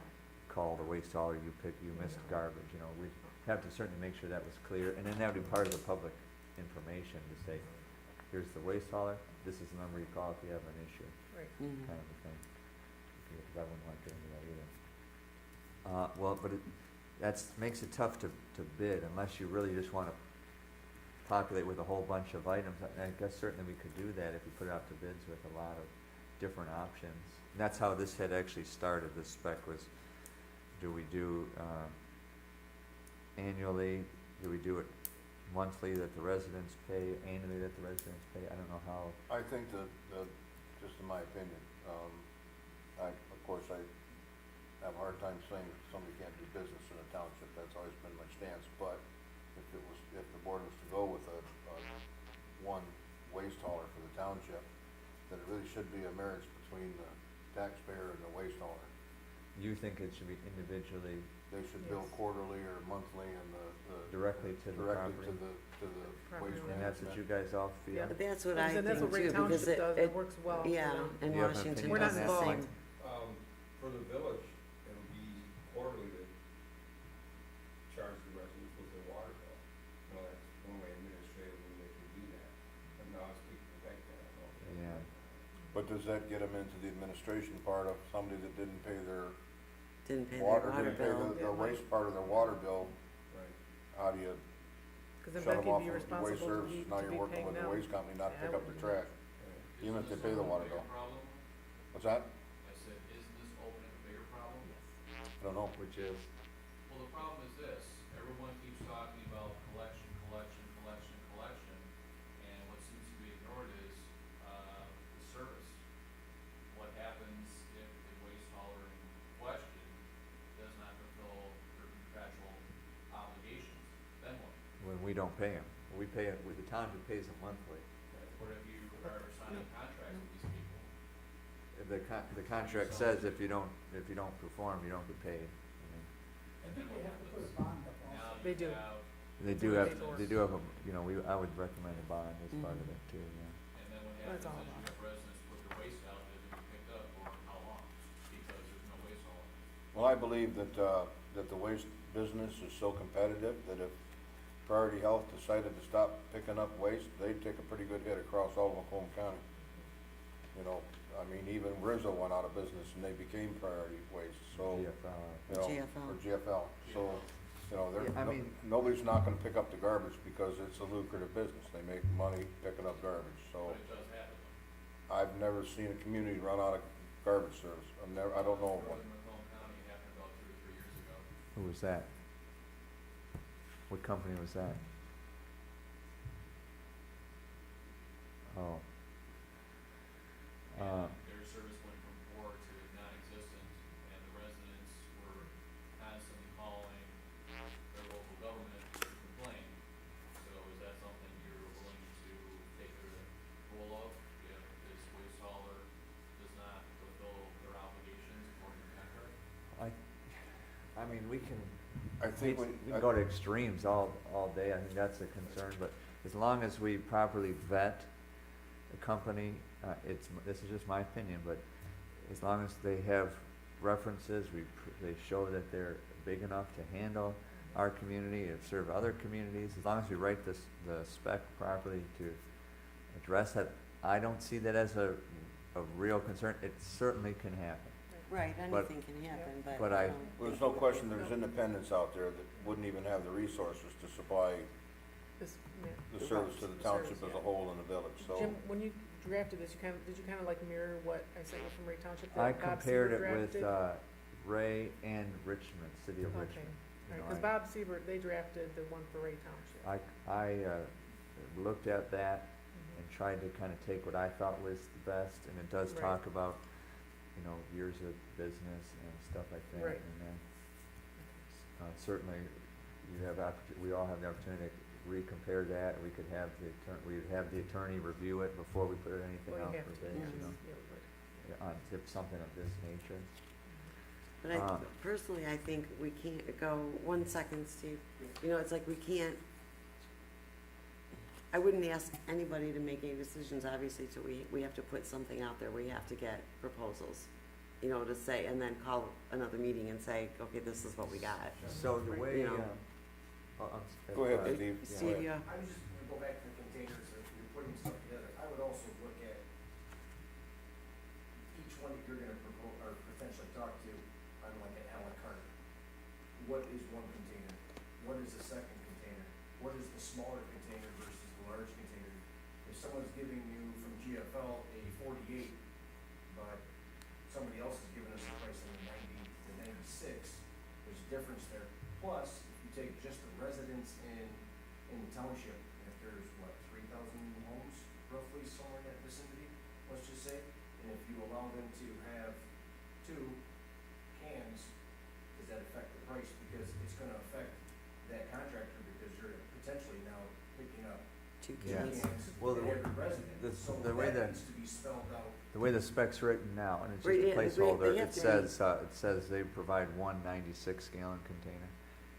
call the waste hauler, you missed No. garbage, you know, we'd have to certainly make sure that was clear, and then that would be part of the public information to say, here's the waste hauler, this is the number you call if you have an issue, right. Mhm. kind of a thing. Because I wouldn't want to get into that either. Well, but makes it tough to bid unless you really just wanna populate with a whole bunch of items. I guess certainly we could do that if we put it out to bids with a lot of different options. And that's how this had actually started, this spec was, do we do, annually, do we do it monthly that the residents pay, annually that the residents pay? I don't know how. I think just in my opinion, of course, I have a hard time saying somebody can't do business in a township, that's always been my stance, but if the board was to go with a one waste hauler for the township, then it really should be a marriage between the taxpayer and the waste hauler. You think it should be individually, They should bill Yes. quarterly or monthly and directly to the directly property? to the Property waste owner. And that's what you management. guys all feel? Yeah. But that's what I And think that's what Ray too, because Township does, it it, works well. for yeah, them. in Do you have an Washington, opinion We're not it's the involved. same. For the village, it'll be quarterly that charge the residents with their water bill. You know, that's one way administratively they can do that. But now I speak to the bank, I don't know. if that's Yeah. right. But does that get them into the administration part of somebody that didn't pay their Didn't pay their water, water didn't pay bill. the waste part of their water bill? Right. How do you Cause then shut them Becky off would be from the waste responsible to service? be, Now to you're be working paying with the them. waste company not to Yeah, pick I up the wouldn't. trash, Right. even if they pay the water bill. What's that? I said, isn't this opening a bigger problem? I don't know. Which is? Well, the problem is this, everyone keeps talking about collection, collection, collection, collection, and what seems to be ignored is, the service. What happens if the waste hauler in question does not fulfill their contractual obligations? Then what? When we don't pay them. We pay it, the township pays them monthly. What if you are signing contracts with these people? The contract says if you don't perform, you don't get paid. I mean, I think they have to put a bond up Now also. They you do. have, They That's do what have, they do. they do have a, I would recommend a bond as part of it too, yeah. and then what That's happens all is you about have residents put their waste out that isn't picked up for how long? Because there's no waste hauler. Well, I believe that the waste business is so competitive that if Priority Health decided to stop picking up waste, they'd take a pretty good hit across all of Macomb County. You know, I mean, even Rizzo went out of business and they became Priority Waste, so, GFL. you know, GFL. or GFL, so, you know, Yeah, I mean- nobody's not gonna pick up the garbage because it's a lucrative business. They make money picking up garbage, so. But it does happen. I've never seen a community run out of garbage service. I don't know of one. Northern Macomb County happened about 2 or 3 years ago. Who was that? What company was that? Oh. And their service went from poor to non-existent, and the residents were constantly calling their local government to complain. So is that something you're willing to take a role of if this waste hauler does not fulfill their obligations according to contract? I mean, we can, I think we can go to extremes all day, I think that's a concern, but as long as we properly vet the company, this is just my opinion, but as long as they have references, they show that they're big enough to handle our community, and serve other communities, as long as we write the spec properly to address that, I don't see that as a real concern. It certainly can happen. Right, But- anything can happen, but. but I- don't Well, there's think no it question would. there's independents out there that wouldn't even have the resources to supply This, yeah. the service to the The township service, as a yeah. whole in the village, so. Jim, when you drafted this, did you kind of like mirror what I sent you from Ray Township? that I Bob compared Seaver it with, drafted? Ray and Richmond, city of Okay. Richmond. You Right, know, because Bob Seaver, they drafted the one for Ray Township. I looked at that Mhm. and tried to kind of take what I thought was the best, and it does Right. talk about, you know, years of business and stuff like that. Right. And then, certainly, we all have the opportunity to recompare that, we could have we would have the attorney review it before we put anything Well, out you have for to, bid, yes, you know, yeah, we would. on something of this nature. But I, Um, personally, I think we can't go, 1 second, Steve, you know, it's like we can't, I wouldn't ask anybody to make any decisions, obviously, till we have to put something out there, we have to get proposals, you know, to say, and then call another meeting and say, okay, this is what we got. So the way, You know. Go ahead, Uh, Steve. Steve, yeah. I was just gonna go back to the containers, if you're putting stuff together, I would also look at each one that you're gonna propose, or potentially talk to, on like an à la carte. What is one container? What is the second container? What is the smaller container versus the large container? If someone's giving you from GFL a 48, but somebody else is giving us a price in the 90 to 96, there's a difference there. Plus, if you take just the residents in the township, if there's, what, 3,000 homes roughly somewhere in that vicinity, let's just say, and if you allow them to have 2 cans, does that affect the price? Because it's gonna affect that contractor, because you're potentially now picking up 2 Yeah. kids. cans Well, in every resident. So the way that that- needs to be spelled out. The way the spec's written now, and it's Right, just a yeah, placeholder, they have it to says they provide 1 96 gallon container.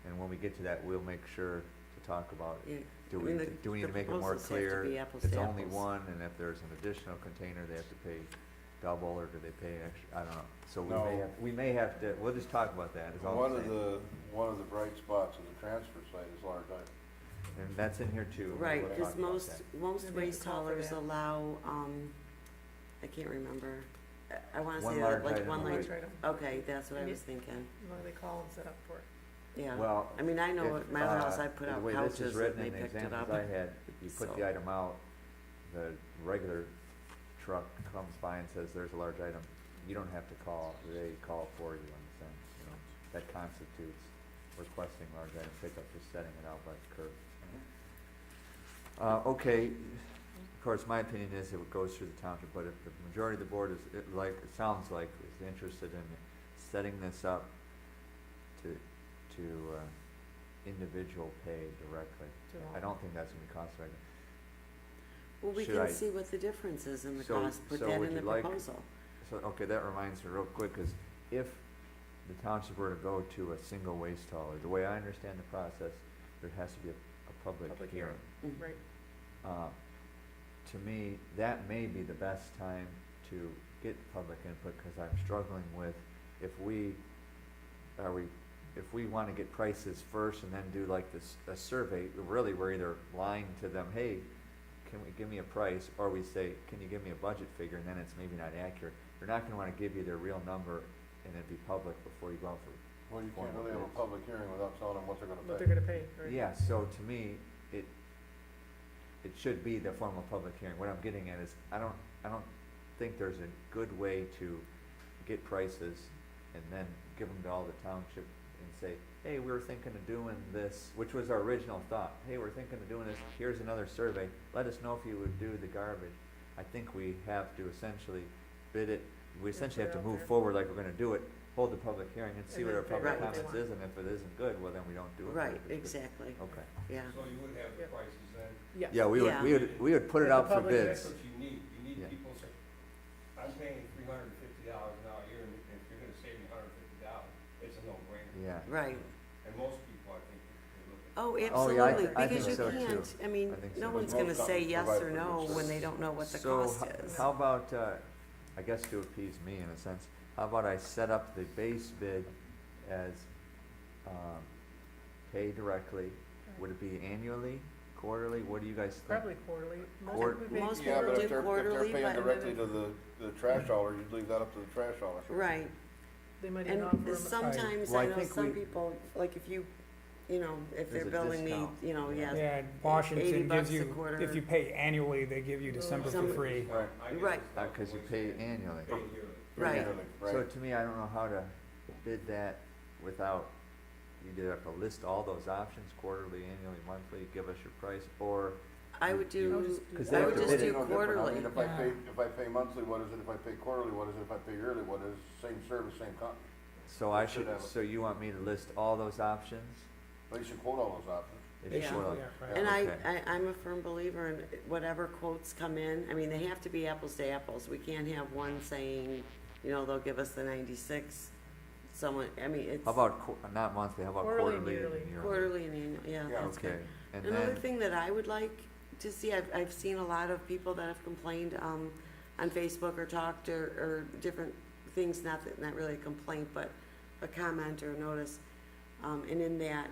And when we get to that, we'll make sure to talk about, Yeah. do I we, mean, do we need the to make it more proposals have to clear? be apples It's to only apples. one, and if there's an additional container, they have to pay double, or do they pay extra, I don't know. So No. we may have to, we'll just talk about that, is all One I'm of saying. one of the bright spots of the transfer site is large items. And that's in here too. Right, we'll because talk about most that. most Maybe waste call for haulers that. allow, I can't remember, I wanna One say large like item one a large, week. Large item. okay, that's what I And was it- thinking, What do they call and set up for? yeah. Well, I mean, I know if, at my other house, I put the out way this is couches and written they in the picked it examples up. I had, if you put the So- item out, the regular truck comes by and says, there's a large item. You don't have to call, they call for you in a sense, you know. That constitutes requesting large item pickup, just setting it out by the curb. Okay, of course, my opinion is it goes through the township, but if the majority of the board is, it sounds like is interested in setting this up to individual pay directly, To all? I don't think that's gonna be cost effective. Well, we Should can I- see what the difference is in the So- cost, put so that would in the you like- proposal. So, okay, that reminds me real quick, cause if the township were to go to a single waste hauler, the way I understand the process, there has to be a public Public hearing. Mhm. Right, To me, that may be the best time to get public input, cause I'm struggling with, if we wanna get prices first and then do like this, a survey, really, we're either lying to them, hey, can we, give me a price, or we say, can you give me a budget figure, and then it's maybe not accurate. They're not gonna wanna give you their real number and it'd be public before you go out for. Well, you can't formal really have a bids. public hearing without telling them what they're gonna pay. what they're gonna pay, right? Yeah, so to me, it should be the formal public hearing. What I'm getting at is, I don't think there's a good way to get prices and then give them to all the township and say, hey, we were thinking of doing this, which was our original thought. Hey, we're thinking of doing this, here's another survey, let us know if you would do the garbage. I think we have to essentially bid it, we essentially have to out move there. forward like we're gonna do it, hold the public hearing and see And what our then figure public out what they comments want. is, and if it isn't good, well, then we don't do it. Right, If it's good- exactly, Okay. yeah. So you would have the Yep. prices then. Yes. Yeah, we would, Yeah. we would put it Yeah, the out for public- bids. That's what you need. You need Yeah. people say, I'm paying $350 an hour a year, and if you're gonna save me $150, it's a no-brainer. Yeah. Right, And most people, I think, they look at. oh, Oh, yeah, absolutely, I because think you so, too. can't, I mean, I think no so. one's Most gonna say companies yes provide or for no this. when they don't know what the So cost h- is. how about, I guess to appease me in a sense, how about I set up the base bid as, pay directly? Would it be annually, quarterly? What do you guys think? Probably quarterly. Quart- people pay Most Yeah, but people do if they're quarterly, paying but- directly to the trash hauler, you'd leave that up to the trash hauler. Right, they might even offer And them. sometimes, Well, I I know think some we- people, like if you, if they're There's a billing me, discount. yeah, Yeah, Washington $80 gives a you, quarter. if you pay annually, they give you December for Some- free. Right. I get Right. this Cause you pay annually. Pay yearly. Right. Yearly, So Right. to me, I don't know how to bid that without, you either have to list all those options, quarterly, annually, monthly, give us your price, or, I would do, Cause I they would have to just bid it. do No different. I quarterly. mean, if I pay monthly, what is it? If I pay quarterly, what is it? If I pay yearly, what is it? Same service, same company. so I They should should, have it. so you want me to list all those options? They should quote all those options. If They you Yeah. should, will. yeah, right. And Okay. I'm a firm believer in whatever quotes come in, I mean, they have to be apples to apples. We can't have one saying, they'll give us the 96, someone, I mean, it's How about, not monthly, how about Quarterly quarterly and and yearly. yearly? quarterly and annual, yeah, Yeah, that's good. Okay, and Another then, thing that I would like to see, I've seen a lot of people that have complained, on Facebook or talked or different things, not really a complaint, but a comment or a notice. And in that,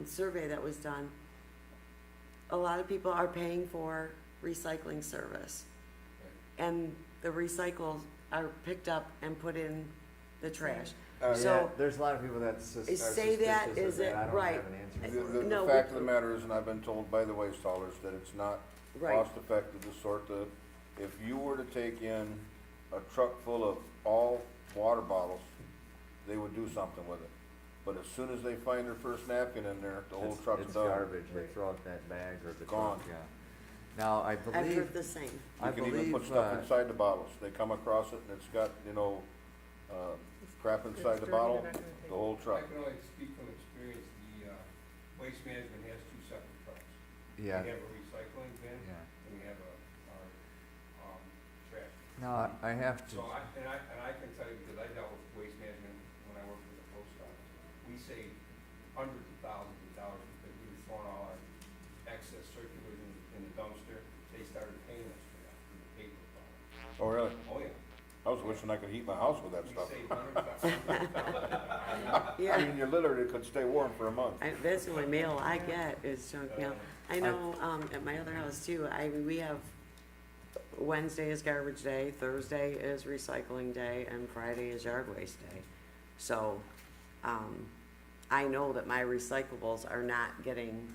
survey that was done, a lot of people are paying for recycling service. And the recycles are picked up and put in the trash. yeah, So- there's a lot of people that's Say that, suspicious is of it that, I don't right? have an answer. The, for the, it. No, the fact we- of the matter is, and I've been told by the waste haulers, that it's not Right, cost effective to sort the, if you were to take in a truck full of all water bottles, they would do something with it. But as soon as they find their first napkin in there, the whole truck's It's done. garbage, they Right. throw out that bag or the Gone. truck, yeah. Now, I I've believe, heard the same. I You can even put believe, stuff inside the bottles. They come across it and it's got, crap inside the bottle, the whole I truck. can only speak from experience, the, waste management has two separate trucks. yeah, We have a recycling bin, yeah. and we have our, trash. Now, I have to, So I can tell you, because I dealt with waste management when I worked for the post office, we saved hundreds of thousands of dollars because we were throwing all our excess circulars in the dumpster. They started paying us for that, for the paper product. Oh, really? Oh, yeah. I was wishing I could heat my house with that We stuff. saved hundreds of dollars. Yeah. I mean, you literally could stay warm for a month. That's the only mail I get is junk mail. I know, at my other house too, we have Wednesday is garbage day, Thursday is recycling day, and Friday is yard waste day. So, I know that my recyclables are not getting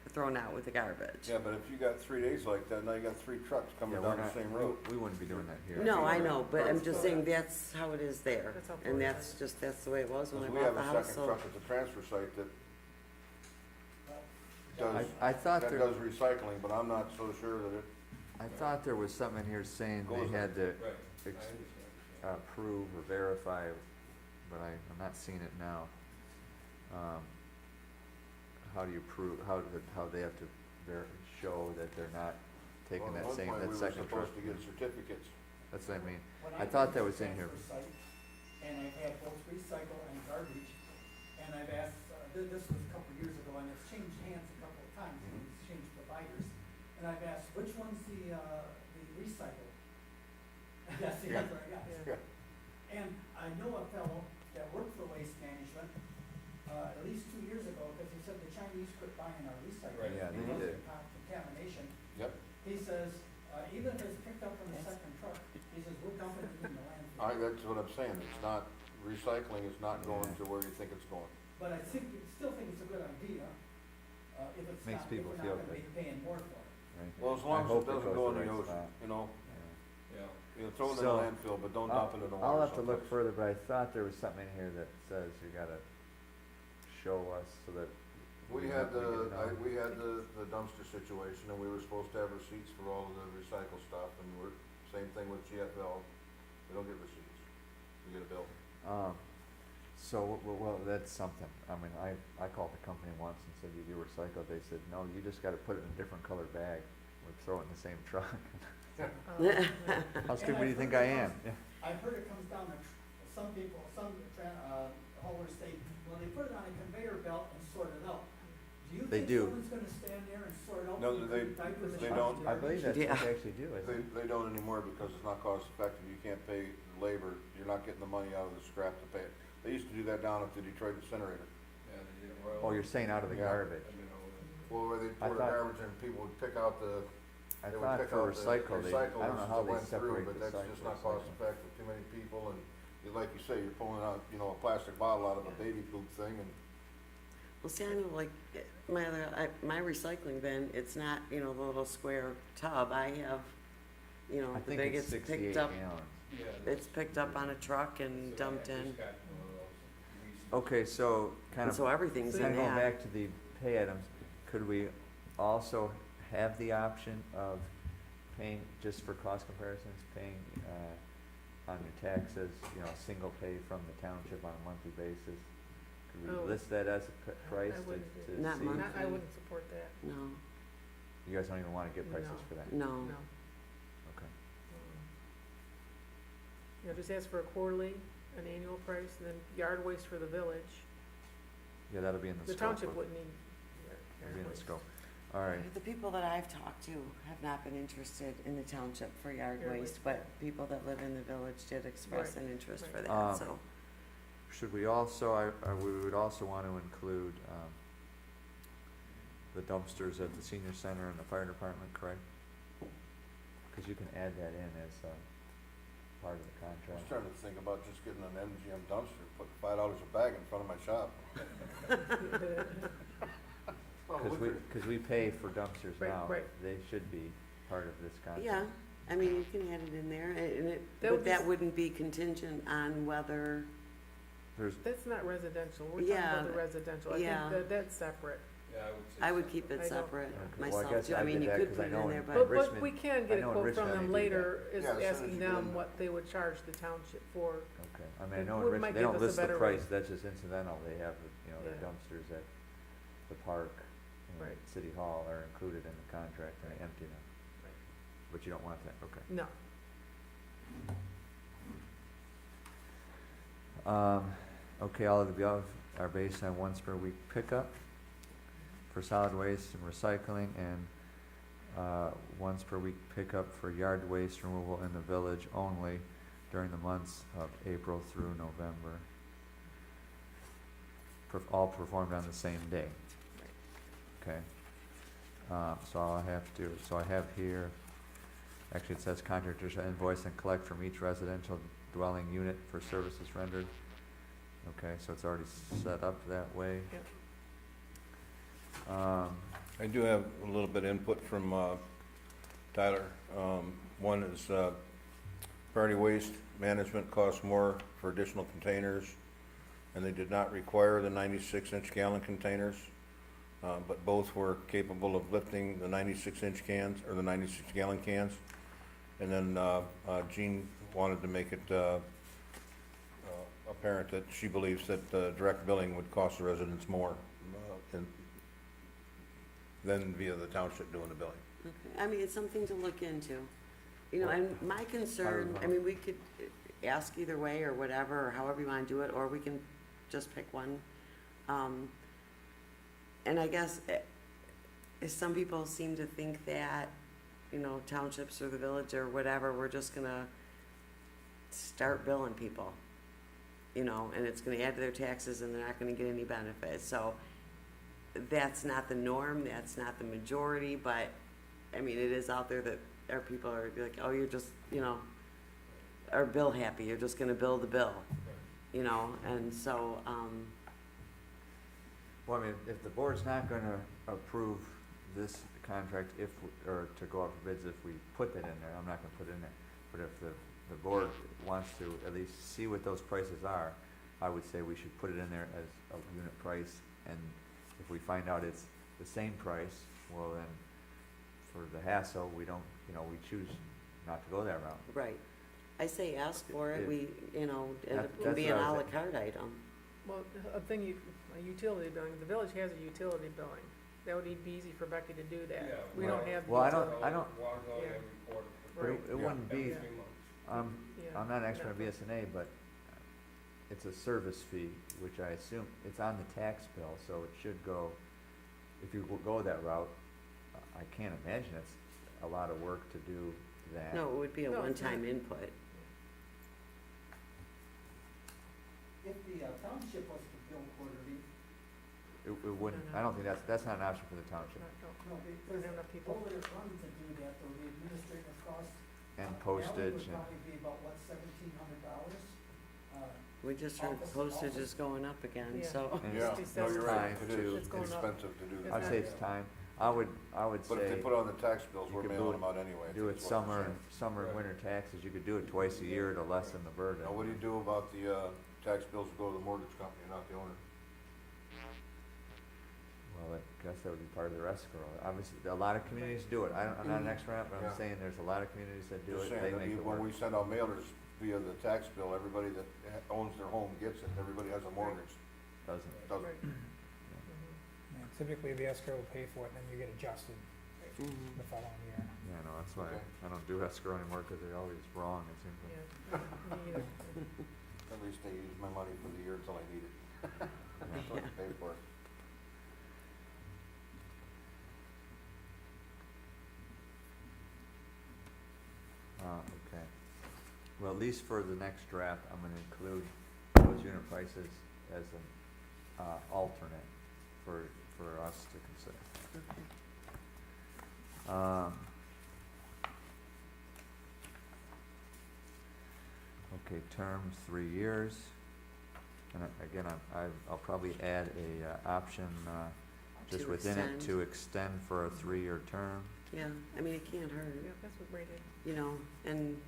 thrown out with the garbage. Yeah, but if you got 3 days like that, now you got 3 trucks coming yeah, we're down the not, same road. we wouldn't be doing that here. No, I know, but I'm just saying that's how it is there. That's how And Florida that's the way it was when I Because we bought have the a house, second so. truck at the transfer site that does, I thought that there, does recycling, but I'm not so sure that it, I thought there was something in here saying they Goes had to Right, I ex- understand. approve or verify, but I'm not seeing it now. How do you prove, how they have to show that they're not taking well, that at same, one that point, we were second truck? supposed to get certificates. That's what I mean. When I thought that was in transfer here. site, And I've had both recycle and garbage, and I've asked, this was a couple of years ago, and it's changed hands a couple of times, and it's changed providers. And I've asked, which one's the recycle? And that's the Yeah. answer I got. Yeah. And I know a fellow that worked for Waste Management, at least 2 years ago, because he said the Chinese quit buying our recycling. Right. Yeah, they because did. of contamination. Yep. He says, even if it's picked up from the second truck, he says, we're dumping it in the landfill. That's what I'm saying. It's not, recycling is not going to where you think it's going. But I still think it's a good idea, if it's Makes not, if people we're feel not gonna good. be paying more for it. Right? Well, as I long as hope it doesn't goes go in the the right ocean, spot. Yeah. throw it in the So, landfill, but don't dump it in the water. I'll have to look someplace. further, but I thought there was something in here that says you gotta show us so that. We we had know. we had the dumpster situation, and we were supposed to have receipts for all of the recycle stuff, and same thing with GFL. We don't get receipts. We get a bill. So, well, that's something. I mean, I called the company once and said, you do recycle? They said, no, you just gotta put it in a different colored bag. We'll throw it in the same truck. How stupid do you think I am? Yeah. I've heard it comes down to, some people, haulers say, well, they put it on a conveyor belt and sort it out. Do you They think do. someone's gonna stand there and sort out? No, the they- diapers they and don't. I believe that's what Yeah. they actually do, I think. They don't anymore because it's not cost effective. You can't pay the labor. You're not getting the money out of the scrap to pay it. They used to do that down at the Detroit incinerator. Yeah, they did Royal. Oh, you're saying out of the Yeah. garbage. I've been over there. Well, where they I pour the thought- garbage and people would pick out the, I they would thought pick for out the recycle, I don't know recyclers how that they went through, separate but the that's recycle. just not cost effective. Too many people, and like you say, you're pulling out, you know, a plastic bottle out of a baby poop thing and Well, see, I know, like, my recycling bin, it's not, you know, the little square tub. I have, you know, I the think big, it's it's 68 picked up, gallons. Yeah. it's picked up on a truck and So I dumped just in. got one of those recently. Okay, so kind And of, so everything's So in kind of going that. back to the pay items, could we also have the option of paying, just for cost comparisons, paying, on your taxes, you know, single pay from the township on a monthly basis? Could we Oh. list that as a price I to wouldn't do see? Not monthly. Not, I wouldn't support that, No, You guys don't even wanna get prices No. for that? no. no. Okay. You know, just ask for a quarterly, an annual price, and then yard waste for the village. Yeah, that'll be in the The scope. township of- wouldn't need It'll yard be in the waste. scope. All right, The people that I've talked to have not been interested in the township for yard Yard waste, waste. but people that live in the village did express Right, an interest for right. that, so. should we also, we would also want to include, the dumpsters at the senior center and the fire department, correct? Cause you can add that in as, part of the I was contract. trying to think about just getting an MGM dumpster, put $5 a bag in front of my shop. Cause we pay for dumpsters Right, now, right. they should be part of this contract. Yeah, I mean, you can add it in there, and it, That but would be that s- wouldn't be contingent on whether, There's, That's not residential, we're talking Yeah, about the residential, I yeah. think that's separate. Yeah, I would say. I would so. keep I it don't- separate Okay, well, I myself guess too. I I mean, did you that could 'cause put I it know in in- there, But, but, but Richmond- we can I get a know in quote Richmond from they them do later, is Yeah, as soon as asking you them do- what they would charge the township for. okay, I mean, I It know in would- Richmond, might they give don't us a list the better price, rate. that's just incidental, they have, you know, their Yeah. dumpsters at the park and Right. City Hall are included in the contract, and they empty them. Right. But you don't want that, okay. No, Okay, all of the above are based on once per week pickup for solid waste and recycling, and once per week pickup for yard waste removal in the village only during the months of April through November. All performed on the same day. Okay. So I have here, actually it says contractors shall invoice and collect from each residential dwelling unit for services rendered. Okay, so it's already set up that way. Yep. I do have a little bit of input from Tyler. One is priority waste management costs more for additional containers, and they did not require the 96-inch gallon containers, but both were capable of lifting the 96-inch cans, or the 96-gallon cans. And then Jean wanted to make it apparent that she believes that direct billing would cost the residents more than via the township doing the billing. okay, I mean, it's something to look into. You know, and my concern, I mean, we could ask either way or whatever, or however you wanna do it, or we can just pick one. And I guess, some people seem to think that, you know, townships or the village or whatever, we're just gonna start billing people. You know, and it's gonna add to their taxes and they're not gonna get any benefit, so that's not the norm, that's not the majority, but, I mean, it is out there that our people are like, oh, you're just, you know, are bill happy, you're just gonna bill the bill, you know, and so, Well, I mean, if the board's not gonna approve this contract or to go out for bids if we put that in there, I'm not gonna put it in there. But if the board wants to at least see what those prices are, I would say we should put it in there as a unit price, and if we find out it's the same price, well then, for the hassle, we don't, you know, we choose not to go that route. right. I say ask for it, we, you know, it That's can be an what I à was la carte item. well, a utility billing, the village has a utility billing. That would be easy for Becky to do that. Yeah, We don't well- have. the Well, I utility- don't- Water bill Yeah. every quarter. But Right. it wouldn't be, Every 3 months. Yeah. I'm not an expert in No. BSNA, but it's a service fee, which I assume, it's on the tax bill, so it should go, if you go that route, I can't imagine it's a lot of work to do that. No, it would be a No, it's one-time not. input. If the township was to bill quarterly, It wouldn't, No, no. I don't think that's not an option for the township. No, no, we because don't have enough people. over the fund to do that, though, the administrative costs. And that postage would and, probably be about, what, $1,700? We just heard postage is going up again, Yeah. so. And Yeah, it's no, you're right, time it is It's going up. expensive to do It's that. I'd say it's time. I would But if they say put on the tax bills, you we're could mailing do them out anyway. I do think it is what you're summer and winter taxes. You could do it twice a year to lessen the burden. saying. Now, what do you do about the, tax bills that go to the mortgage company, not the owner? Well, I guess that would be part of their escrow. Obviously, a lot of communities do it. I'm not an expert on it, but I'm Yeah. saying there's a lot of communities that do Just it. saying, They that make it when work. we send out mailers via the tax bill, everybody that owns their home gets it, everybody has a mortgage, Doesn't. doesn't. Right. Mhm. And typically, the escrow will pay for it, and then you get adjusted Mhm. the following year. Yeah, no, that's why Okay. I don't do escrow anymore because they're always wrong, it seems like. Yeah, me either. At least they use my money for the year until I need it. That's what I pay for it. Okay. Well, at least for the next draft, I'm gonna include those unit prices as an, alternate for us to consider. Okay. Okay, terms, 3 years. And again, I'll probably add a, option, just To within it extend. to extend for a 3-year term. Yeah, I mean, it can't hurt, Yeah, that's what Ray did. you know, and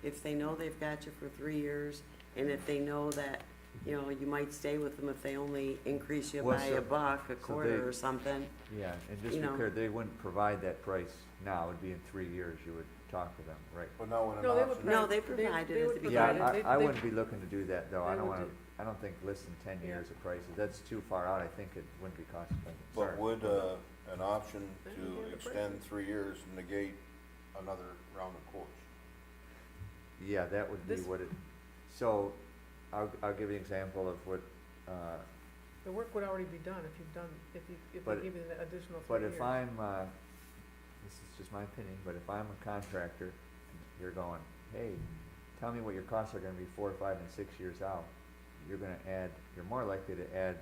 if they know they've got you for 3 years, and if they know that, you know, you might stay with them if they only increase you Well, by so- a buck, a quarter they- or something. Yeah, and just You be know. clear, they wouldn't provide that price now, it'd be in 3 years, you would talk to them, right? But now when an No, they would option, No, they They- provided they at would the provide beginning. it. Yeah, I they- wouldn't be looking to do that, though, they I don't would wanna, do- I don't think listing 10 Yeah. years of prices, that's too far out, I think it wouldn't be cost effective. but Sorry. would, an option Then you to get the extend prices. 3 years negate another round of quotes? Yeah, that would be This- what it, so, I'll give you an example of what, The work would already be done if you've done, if they But- give you the additional 3 but years. if I'm, this is just my opinion, but if I'm a contractor, and you're going, hey, tell me what your costs are gonna be 4, 5, and 6 years out, you're more likely to add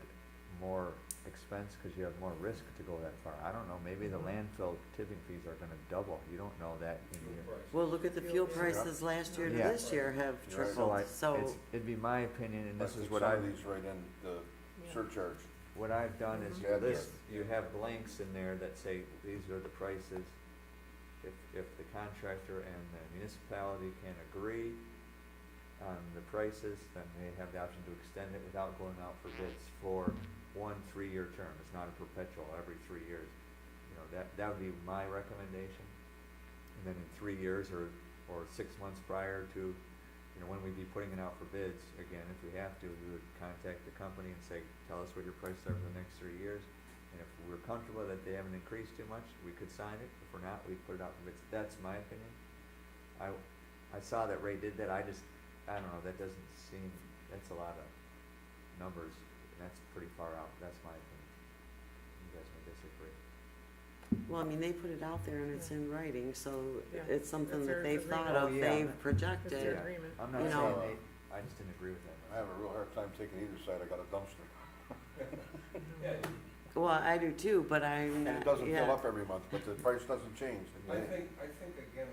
more expense, cause you have more risk to go that far. I don't know, maybe the landfill tipping fees are gonna double, you don't know that in a Fuel year. price. Well, look at the fuel Yeah. prices last year to Yeah. this year have You're right. tripled, so, It'd be my opinion, and I this is think what some I, of these right in the Yeah. surcharge. what I've done is you Mhm. list, you have blanks in there that say, these are the prices. If the contractor and the municipality can agree on the prices, then they have the option to extend it without going out for bids for 1 3-year term. It's not a perpetual every 3 years. You know, that would be my recommendation. And then in 3 years or 6 months prior to, you know, when we'd be putting it out for bids, again, if we have to, we would contact the company and say, tell us what your prices are for the next 3 years. And if we're comfortable that they haven't increased too much, we could sign it. If we're not, we'd put it out for bids. That's my opinion. I saw that Ray did that. I don't know, that doesn't seem, that's a lot of numbers, and that's pretty far out. That's my opinion. You guys may disagree. well, I mean, they put it out there and it's in writing, so Yeah. it's something It's that their they've thought agreement. of, Oh, yeah. they've It's their projected. Yeah. agreement. I'm not You saying know. I just didn't agree with that. I have a real hard time taking either side, I got a dumpster. Yeah, Well, I do too, but I'm And not, it doesn't fill yeah. up every month, but the price doesn't change. I think again,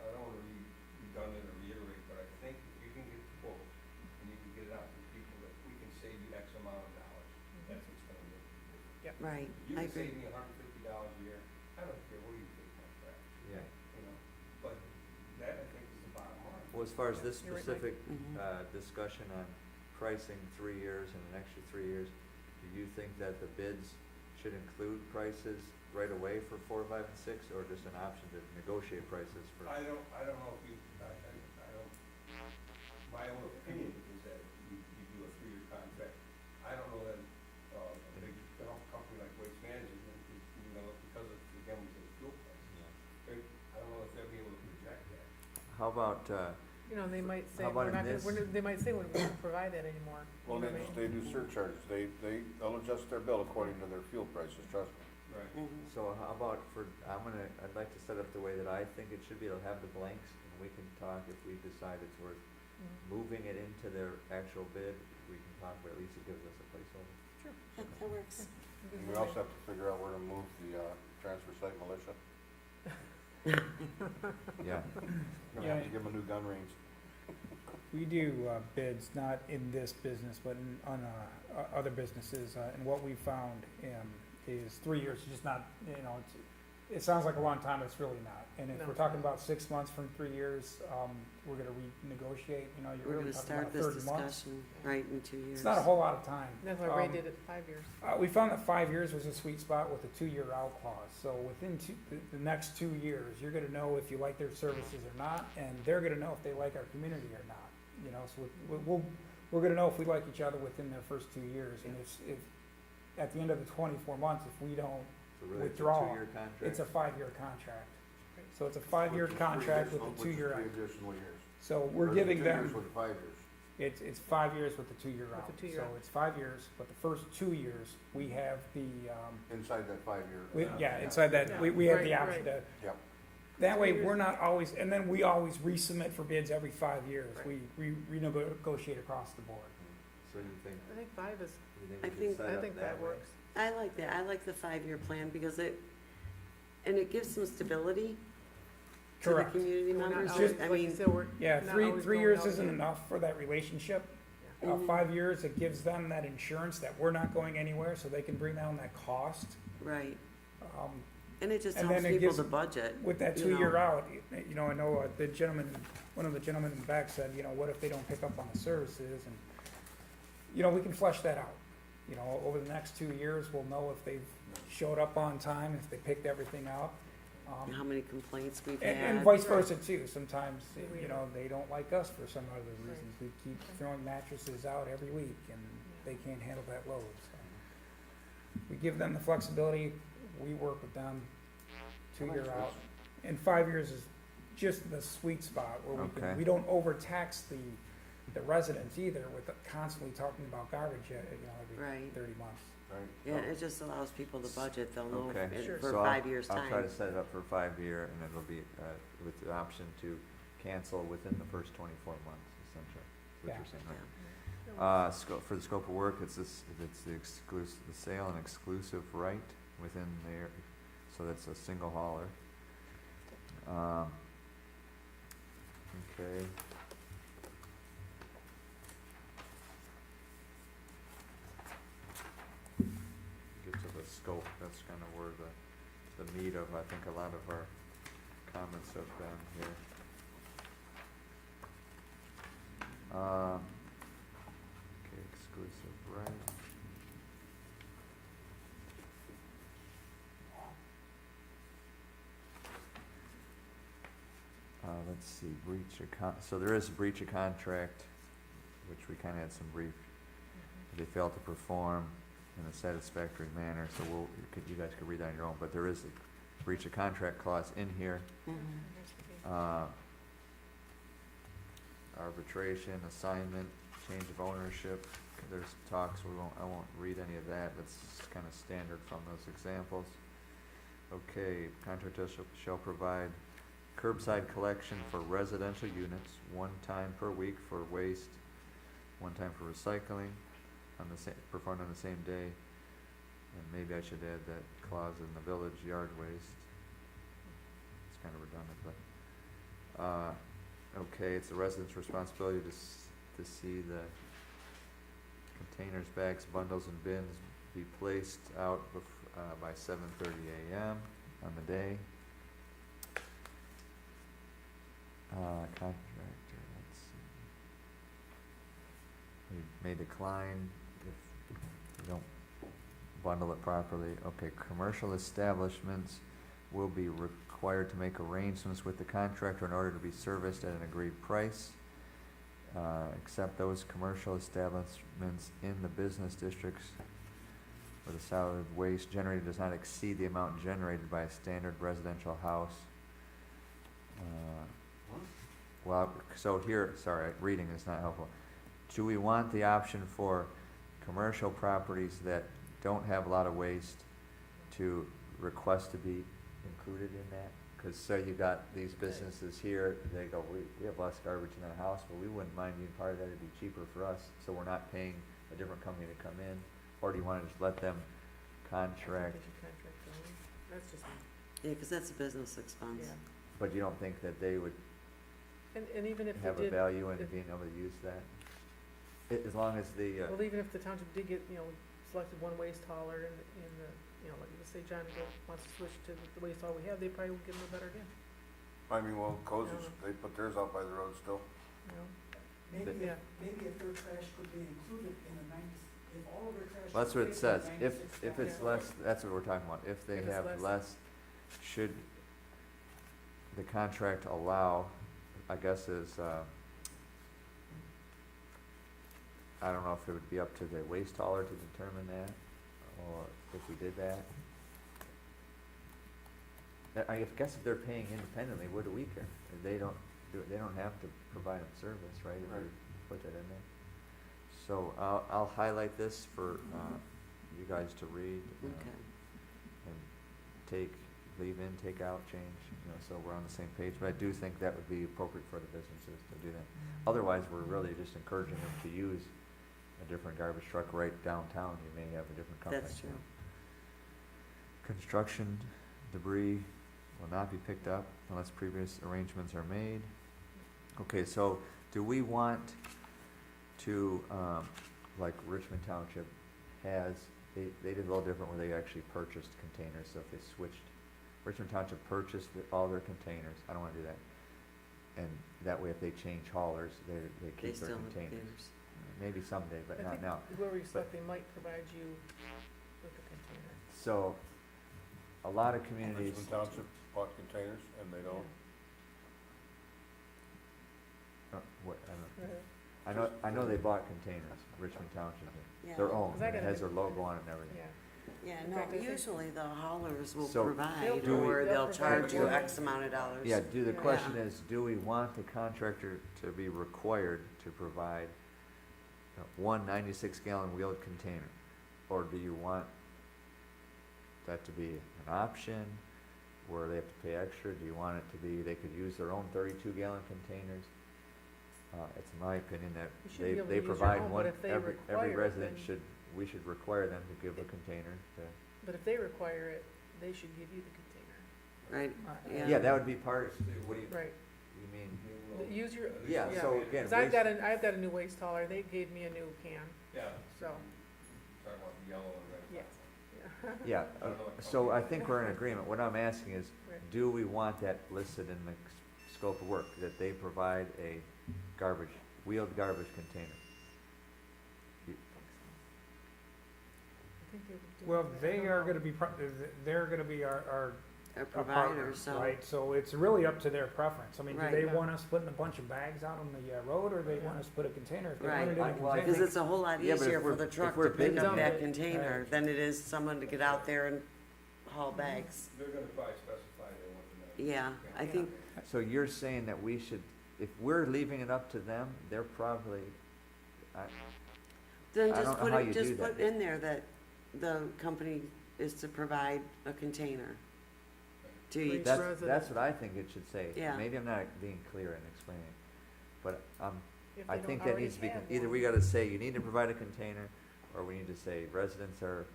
I don't wanna be redundant or reiterate, but I think if you can get quotes and you can get it out to people that we can save you X amount of dollars, that's what's gonna make the difference. Yep. Right, You I can agree. save me $150 a year, I don't care where you take my trash, Yeah. you know, but that I think is the bottom line. Well, as far as this You're right, Mike. specific, Mhm. discussion on pricing 3 years and an extra 3 years, do you think that the bids should include prices right away for 4, 5, and 6, or just an option to negotiate prices for? I don't know if you, I don't, my own opinion is that you do a 3-year contract. I don't know that, a big company like Waste Management is, you know, because of, again, we said fuel prices. I don't know if they'll be able to project that. How about, You know, they might say, How about we're not in gonna, this? they might say we won't provide that anymore. Well, You know they, what I they mean? do surcharges, they'll adjust their bill according to their fuel prices, trust me. Right. Mhm. so how about I'd like to set up the way that I think it should be, it'll have the blanks, and we can talk if we decide it's worth Mhm. moving it into their actual bid, we can talk, but at least it gives us a placeholder. That works. And we also have to figure out where to move the, transfer site militia. Yeah. Gonna have to give them a new gun range. We do bids, not in this business, but on other businesses, and what we found is 3 years, is just not, it sounds like a long time, it's really not. And if No. we're talking about 6 months from 3 years, we're gonna renegotiate, you're We're really gonna talking start about this 30 months. discussion right in 2 years. It's not a whole lot of time. That's why Ray did it 5 years. We found that 5 years was a sweet spot with a 2-year out clause. So within the next 2 years, you're gonna know if you like their services or not, and they're gonna know if they like our community or not. So we're gonna know if we like each other within the first 2 years. And if at the end of the 24 months, if we don't, So really, it's a withdraw. 2-year contract? it's a 5-year contract. So it's a 5-year contract with a 2-year out. Which is 3 additional years. So Or we're is it giving 2 them. years with 5 years. It's 5 years with the 2-year With out. the 2-year out. So it's 5 years, but the first 2 years, we have the, Inside that 5-year. inside that, we have the Right, option to. Yep. That way, we're not always, and then we always resubmit for bids every 5 years. We renegotiate across the board. So you think, I think 5 is, you think I we should think- set I up think that way? works. I like that. I like the 5-year plan because it gives some stability to the Correct. community We're not members. always- I like you mean, said, we're Yeah, not three always three going years out isn't again. enough for that relationship. Mhm. 5 years, it gives them that insurance that we're not going anywhere, so they can bring down that cost. right. Um, And it just And helps then it people gives- to budget. With that You 2-year know. out, I know one of the gentlemen in the back said, what if they don't pick up on the services? And, we can flesh that out. Over the next 2 years, we'll know if they've showed up on time, if they picked everything up. And how many complaints we've had. And vice versa too. Sometimes, they don't like us for some other reasons. We keep throwing mattresses out every week and they can't handle that load. So we give them the flexibility, we work with them, 2-year out. And 5 years is just the sweet spot where Okay. we don't overtax the residents either with constantly talking about garbage, every Right. 30 months. Right. Yeah, it just allows people to budget. They'll know Okay. for So 5 years' I'll try time. to set it up for 5-year, and it'll be, with the option to cancel within the first 24 months, essentially, is what Yeah. you're saying, Yeah. right? For the scope of work, it's the sale and exclusive right within there, so that's a single hauler. Okay. Get to the scope, that's kind of where the meat of, I think, a lot of our comments have been here. Okay, exclusive right. Let's see, so there is a breach of contract, which we kinda had some brief. They failed to perform in a satisfactory manner, so you guys could read that on your own, but there is a breach of contract clause in here. Mhm. Arbitration, assignment, change of ownership, there's talks, I won't read any of that, that's kinda standard from those examples. Okay, contractor shall provide curbside collection for residential units, 1 time per week for waste, 1 time for recycling, performed on the same day. And maybe I should add that clause in the village yard waste. It's kind of redundant, but, okay, it's the resident's responsibility to see the containers, bags, bundles, and bins be placed out by 7:30 a.m. on the day. Contractor, let's see. We may decline if you don't bundle it properly. Okay, commercial establishments will be required to make arrangements with the contractor in order to be serviced at an agreed price. Except those commercial establishments in the business districts where the solid waste generated does not exceed the amount generated by a standard residential house. Well, so here, sorry, reading is not helpful. Do we want the option for commercial properties that don't have a lot of waste to request to be included in that? Because say you got these businesses here, they go, we have less garbage in our house, but we wouldn't mind being part of that, it'd be cheaper for us, so we're not paying a different company to come in? Or do you want to just let them contract? That's just me. Yeah, 'cause that's a business expense. Yeah. But you don't think that they would, And even if have they a did, value in if- being able to use that. As long as the, well, even if the township did get, selected one waste hauler in the, like, let's say John wants to switch to the waste hauler we have, they probably would give him a better deal, I mean, well, Cozy's, they put theirs out by the road still. you know? Maybe Yeah. maybe if their trash could be included in the if all of their trash. well, that's what it was paid says. for If it's Yeah. less, that's what we're talking about. If they If it's have less. less, should the contract allow, I guess is, I don't know if it would be up to the waste hauler to determine that, or if we did that. I guess if they're paying independently, what do we care? They don't have to provide them service, right? If we Right. put that in there. So I'll highlight this for, you guys to read. Okay. And leave in, take out, change, so we're on the same page. But I do think that would be appropriate for the businesses to do that. Otherwise, we're really just encouraging them to use a different garbage truck right downtown. You may have a different company. That's true. Construction debris will not be picked up unless previous arrangements are made. Okay, so do we want to, like Richmond Township has, they did a little different where they actually purchased containers, so if they switched, Richmond Township purchased all their containers, I don't wanna do that. And that way if they change haulers, they They keep their still have containers. theirs. Maybe someday, but I not think now. whoever you select, they might provide you with a container. So, a lot of Richmond communities, Township bought containers and they don't. I know they bought containers, Richmond Township, Yeah. their own, 'Cause I and it got a has their big- logo on it and everything. Yeah. Yeah, In no, fact, I think- usually the haulers will So, provide, do we- or they'll they'll charge you provide- X amount of dollars. Yeah, the Yeah. question is, do we want the contractor to be required to provide one 96-gallon wheeled container? Or do you want that to be an option, where they have to pay extra? Do you want it to be, they could use their own 32-gallon containers? It's my opinion that You should be able to they use your provide own, but one, if they every require it, resident then- we should require them to give a container to. But if they require it, they should give you the container. Right, yeah. Yeah, that would be part, what do you Right. mean? Use your, Yeah, yeah. so again, Cause I've got a new waste hauler, they gave me a new can, Yeah, so, talking about the yellow and red. yeah. Yeah, I don't know what so I company it think is. we're in agreement. What I'm asking is, Right. do we want that listed in the scope of work, that they provide a wheeled garbage container? I think they would do Well, that. I they don't are know. gonna be, they're gonna be our A our provider, partner, so. right? So it's really up to their preference. I mean, do Right. they Yeah. want us putting a bunch of bags out on the road, or they want us to put a container? If they want it in a Right. Well, I container. Because it's a whole lot Yeah, but if easier for we're- the if truck we're to pick big up that enough- container Right. than it is someone to get out there and haul bags. They're gonna probably specify they want to know. Yeah, I think, So you're saying that we should, if we're leaving it up to them, they're probably, then I just don't know put how it, you just do that. put in there that the company is to provide a container to Please. each. that's resident. what I think it should say. Yeah. Maybe I'm not being clear in explaining it, but, If I they think don't that already needs to be, have either one. we gotta say you need to provide a container, or we need to say residents they're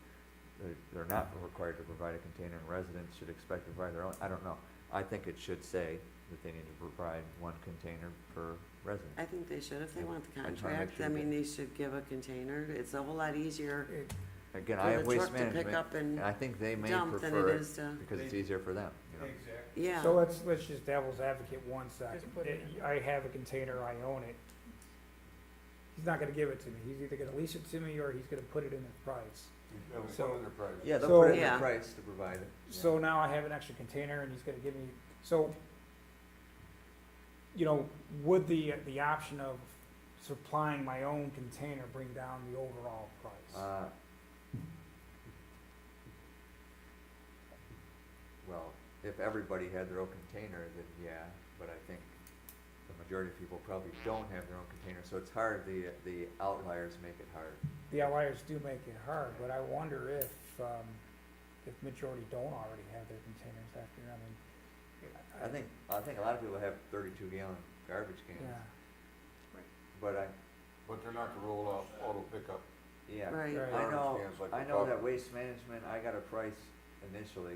not required to provide a container, and residents should expect to provide their own. I don't know. I think it should say that they need to provide one container per resident. I think they should, if they want the I just wanna make contract, sure I we mean, get- they should give a container. It's a whole lot easier Again, for I have the waste truck to pick management, up and and I think they may dump than prefer it it is to, because it's easier for them, Exactly. yeah. So let's just devil's advocate one second. Just put it in. I have a container, I own it. He's not gonna give it to me. He's either gonna lease it to me, or he's gonna put it in his price. So- What are their prices? Yeah, they'll So- put it in Yeah. the price to provide it. So now I have an extra container, and he's gonna give me, so, would the option of supplying my own container bring down the overall price? Well, if everybody had their own container, then yeah, but I think the majority of people probably don't have their own container, so it's hard, the outliers make it hard. The outliers do make it hard, but I wonder if majority don't already have their containers after, I think a lot of people have 32-gallon garbage cans, Yeah, but But they're not to roll out auto pickup. yeah. Right. Right. Cans like I the know pub. that Waste Management, I got a price initially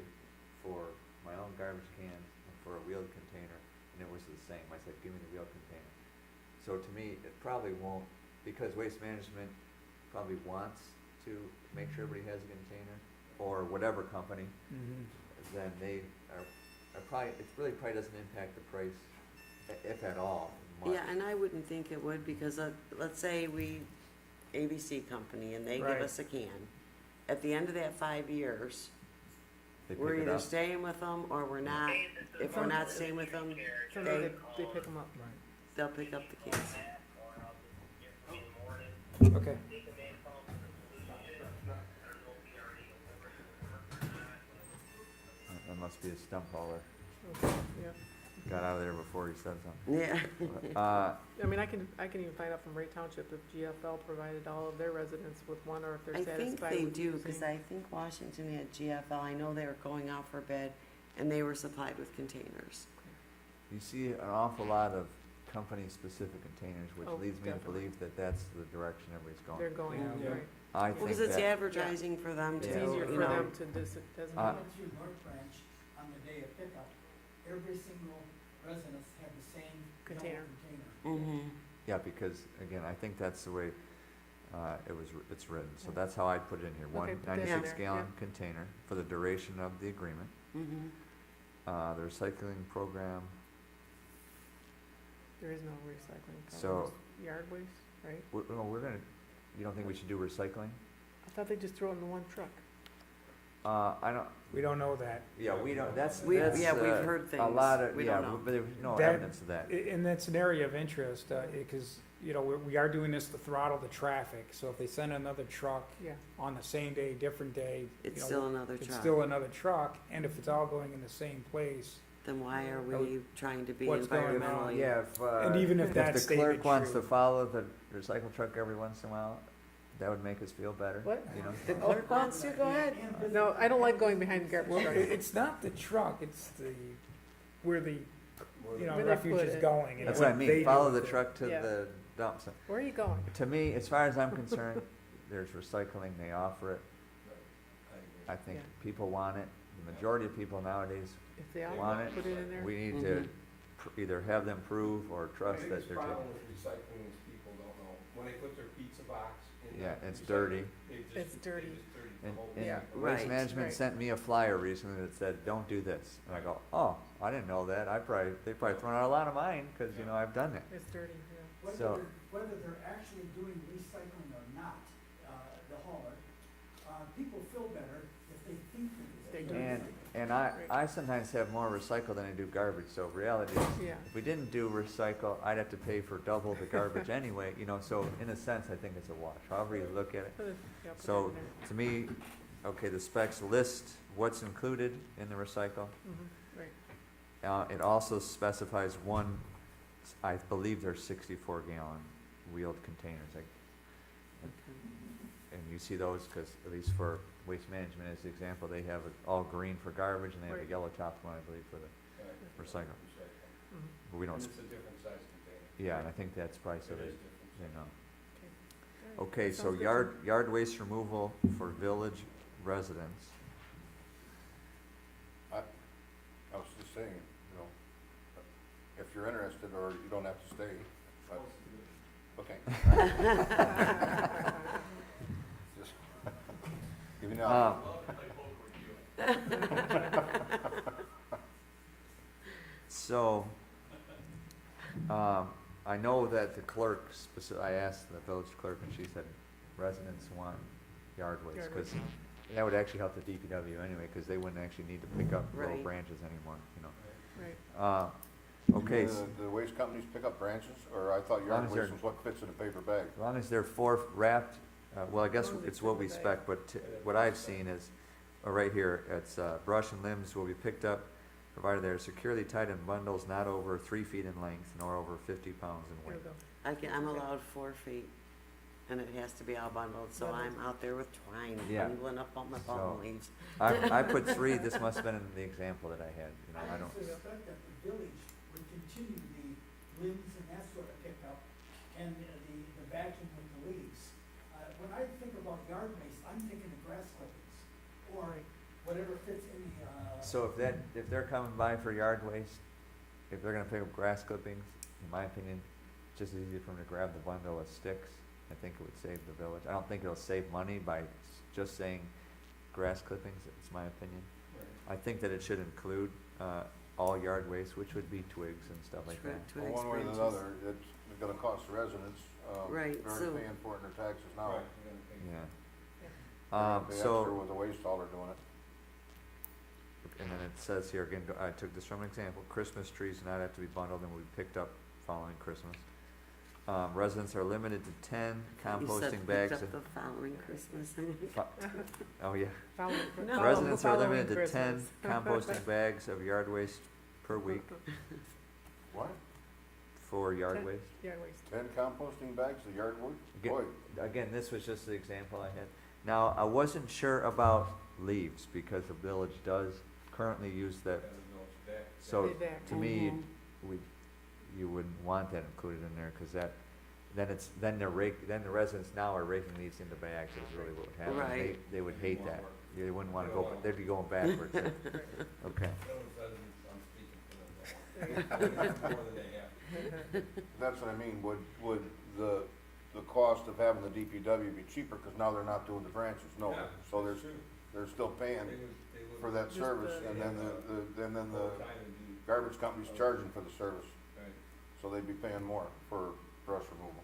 for my own garbage cans and for a wheeled container, and it was the same. I said, give me the real container. So to me, it probably won't, because Waste Management probably wants to make sure everybody has a container, or whatever company, then they are probably, it really probably doesn't impact the price, if at all, much. Yeah, and I wouldn't think it would, because let's say ABC company, and they give Right. us a can. At the end of that 5 years, They we're pick it either up. staying with them or we're not. If we're not staying with them, Someday they pick them up. Right. they'll pick up the cans. Okay. That must be a stump hauler. Okay, yeah. Got out of there before he said something. Yeah. I mean, I can even find out from Ray Township if GFL provided all of their residents with one, or if they're I think satisfied they with do, using. because I think Washington had GFL. I know they were going out for bid, and they were supplied with containers. You see an awful lot of company-specific containers, which Oh, leads me to definitely. believe that that's the direction everybody's going. They're going, Yeah. right. I Well, because think it's that, advertising for them It's to, easier you for know. them to designate. Through North Branch, on the day of pickup, every single residence had the same yellow Container. container. Mm-hmm. yeah, because, again, I think that's the way, it's written, so that's how I'd put it in here, Okay, one put that in 96 there, gallon yeah. container for the duration of the agreement. Mm-hmm. The recycling program, There is no recycling. So- Just yard waste, right? we're gonna, you don't think we should do recycling? I thought they just throw it in the one truck. I don't, We don't know that. yeah, we don't, that's, We've uh, heard a things. lot of, We yeah, don't know. but there's no That- evidence of that. And that's an area of interest, because, you know, we are doing this to throttle the traffic. So if they send another truck Yeah. on the same day, different day, you It's know, still another it's truck. still another truck. And if it's all going in the same place, Then why are Oh, we trying to be what's going on? environmentally? Yeah, if, and even if if that's the stated clerk wants to true. follow the recycle truck every once in a while, that would make us feel better. What? You know? The clerk wants to, go ahead. No, I don't like going behind the garbage Well, truck. it's not the truck, it's where the, you know, Where they refuge put is it. going. and That's what I they mean, do follow with the it. truck to Yeah. the dump site. Where are you going? To me, as far as I'm concerned, there's recycling, they offer it. I I think Yeah. people want it. The majority of people nowadays If they all want it. put it in there. We need to either have them prove or trust that biggest they're problem taking. with recycling is people don't know, when they put their pizza box in. Yeah, the it's recycling, dirty. It's dirty. And, Yeah. and Right. Waste Management Right. sent me a flyer recently that said, don't do this. And I go, oh, I didn't know that. They probably thrown out a lot of mine, cause you know, I've done it. It's dirty, yeah. So- Whether they're actually doing recycling or not, the hauler, people feel better if they think that They it's do. dirty. And I sometimes have more recycle than I do garbage, so reality is, Yeah. if we didn't do recycle, I'd have to pay for double the garbage anyway, you know, so in a sense, I think it's a wash, however you look at it. Put it- yeah, put it So, in there. to me, okay, the specs list what's included in the recycle. Right. It also specifies one, I believe they're 64 gallon wheeled containers, like, and you see those, cause at least for Waste Management as the example, they have it all green for garbage and they have a Right. yellow topped one, I believe, for the, Recycle. Mhm. but we don't, And it's a different size container. yeah, and I think that's probably so It they, is different. you know. All right. Okay, That so sounds good to yard waste removal for village residents. I was just saying, you know, if you're interested, or you don't have to stay, but, okay. Just giving you Uh, So, I know that the clerk, I asked the village clerk and she said residents want yard waste, Yard cause waste. that would actually help the DPW anyway, cause they wouldn't actually need to pick up little Right. branches anymore, you know. Right. Okay, s- The waste companies pick up branches, or I thought Long yard as they're- waste was what fits in a paper bag? as long as they're four wrapped, well, I guess As long as it's it's what in we the bag. spec, but what I've seen is, right here, it's, brush and limbs will be picked up, provided they are securely tied in bundles not over 3 feet in length nor over 50 pounds in There we weight. go. I'm allowed 4 feet, and it has to be all bundled, so Bundled. I'm out there with twine, Yeah. bundling up all my So- palm leaves. I put 3, this must have been in the example that I had, you know, I don't. suspect that the village would continue the limbs and that sort of pickup, and the vacuum with the leaves. When I think about yard waste, I'm thinking of grass clippings, or Right. whatever fits in the, So if they're coming by for yard waste, if they're gonna pick up grass clippings, in my opinion, just as easy for them to grab the bundle of sticks. I think it would save the village. I don't think it'll save money by just saying grass clippings, it's my opinion. Right. I think that it should include, all yard waste, which would be twigs and stuff like that. Twigs, Well, one way or branches. another, it's gonna cost the residents, Right, they're so- already paying for it in their taxes now. Right, you're gonna pay. Yeah. They're gonna pay extra So, with the waste hauler doing it. and then it says here again, I took this from an example, Christmas trees do not have to be bundled and will be picked up following Christmas. Residents are limited to 10 composting bags You said of, picked up the following Christmas. oh yeah. Following- No. Residents are following limited to 10 Christmas. composting bags of yard waste per week What? for yard 10. waste. Yard waste. 10 composting bags of yard wood? Again- Boy, Again, this was just the example I had. Now, I wasn't sure about leaves because the village does currently use that. Gotta know it's back. So Way back. to me, Mhm. you wouldn't want that included in there because that, then the residents now are raking these into bags is really what would happen. Right. They would hate that. They wouldn't wanna go, they'd be going backwards. Okay. Those residents, I'm speaking for them, don't worry. More than they have. that's what I mean, would the cost of having the DPW be cheaper, cause now they're not doing the branches? No, Yeah, so that's true. they're still paying They would for that Just service, the- and then the all the time and do. garbage company's charging for the service, Right. so they'd be paying more for brush removal.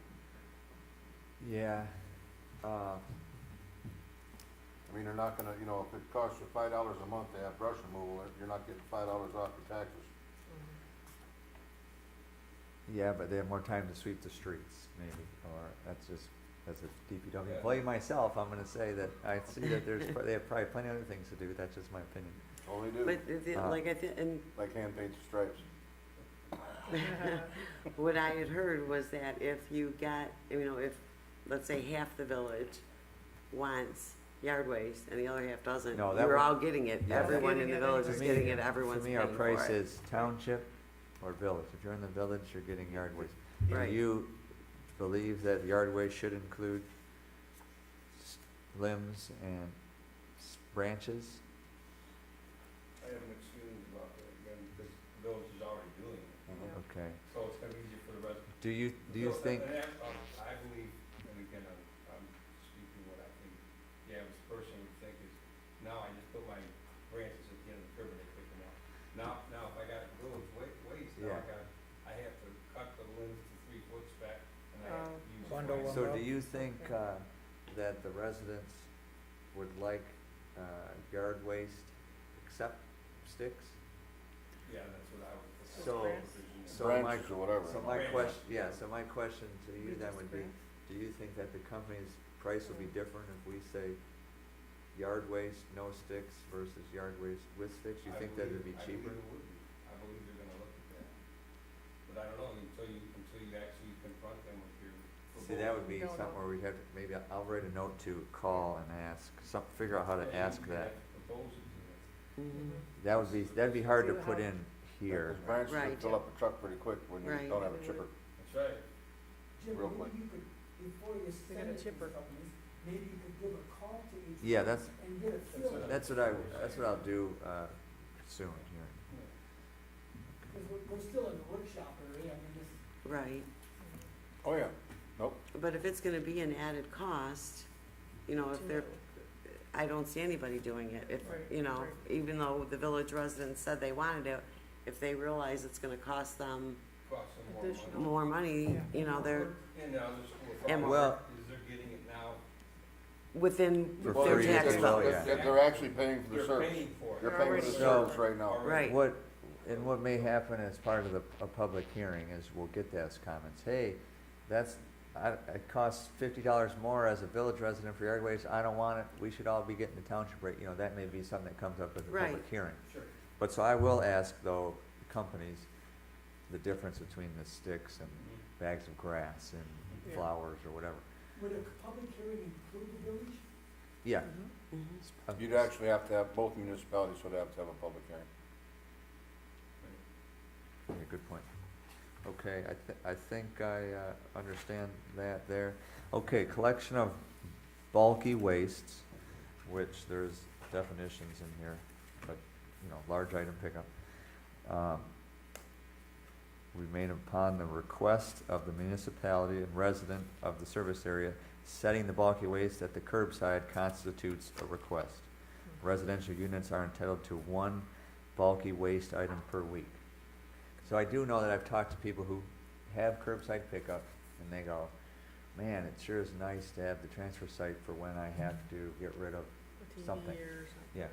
Yeah. I mean, they're not gonna, you know, if it costs you $5 a month to have brush removal, you're not getting $5 off your taxes. Yeah, but they have more time to sweep the streets, maybe, or that's just, as a DPW employee myself, I'm gonna say that I see that they have probably plenty of other things to do, that's just my opinion. All they do, But like I think, and like hand paints and stripes. what I had heard was that if you got, you know, if, let's say half the village wants yard waste and the other half doesn't, No, that you're would- all getting it. Yeah. Everyone in the village To is me- getting it, everyone's To me, paying our for it. price is township or village. If you're in the village, you're getting yard waste. Do Right. you believe that yard waste should include limbs and branches? I have mixed feelings about that, again, because the village is already doing it, Okay. so it's gonna be easier for the residents. Do you So, think, and I believe, and again, I'm speaking what I think the average person would think is, now I just put my branches at the end of the curb and they pick them up. Now if I got village waste, now Yeah. I have to cut the limbs to 3 foot back and I have to use. Bundle my- them. so do you think, that the residents would like, yard waste except sticks? Yeah, that's what I would. prefer. So- Grass. So my, Branches or whatever. so my Branches. question, yeah, so my question to you then Reduce would the be, do you think that the company's price will be different if we say yard waste, no sticks versus yard waste with sticks? You think that it'd be cheaper? I believe it would be. I believe they're gonna look at that. But I don't know, until you actually confront them with your. See, that would be No, no. something where we'd have to, maybe I'll write a note to call and ask, figure out how to ask that. Propose it to them. Mhm. That'd be hard to put in here. Because branches Right. would fill up a truck pretty quick when you Right. don't have a chipper. That's right. Jim, Real maybe quick. you could, before you They send got a it to chipper. companies, maybe you could give a call to each. Yeah, one that's- And get a feel, what That's what I'll do, soon here. because we're still in the workshop area, I mean, this, Right, Oh, yeah. Nope. but if it's gonna be an added cost, you know, if they're, I don't see anybody doing it. If, Right, you know, right. even though the village residents said they wanted it, if they realize it's gonna cost them Cost them more money. Additional. more money, you know, they're And now the school And farm well- is they're getting it now, within For their free, tax if you will, bill. yeah. They're actually paying for the they're service. paying for it. You're They're paying for the already- service right now. Right. What may happen as part of a public hearing is we'll get those comments. Hey, it costs $50 more as a village resident for yard waste. I don't want it. We should all be getting the township rate. You know, that may be something that comes up at the public Right. hearing. Sure. But so I will ask though, the companies, the difference between the sticks and bags of grass and Yeah. flowers or whatever. would a public hearing include the village? Yeah. Mhm. Mhm. You'd actually have to have, both municipalities would have to have a public hearing. Yeah, good point. Okay, I think I understand that there. Okay, collection of bulky wastes, which there's definitions in here, but, you know, large item pickup. we made upon the request of the municipality and resident of the service area, setting the bulky waste at the curbside constitutes a request. Residential units are entitled to one bulky waste item per week. So I do know that I've talked to people who have curbside pickup, and they go, man, it sure is nice to have the transfer site for when I have to get rid of A TV something. or something. Yeah.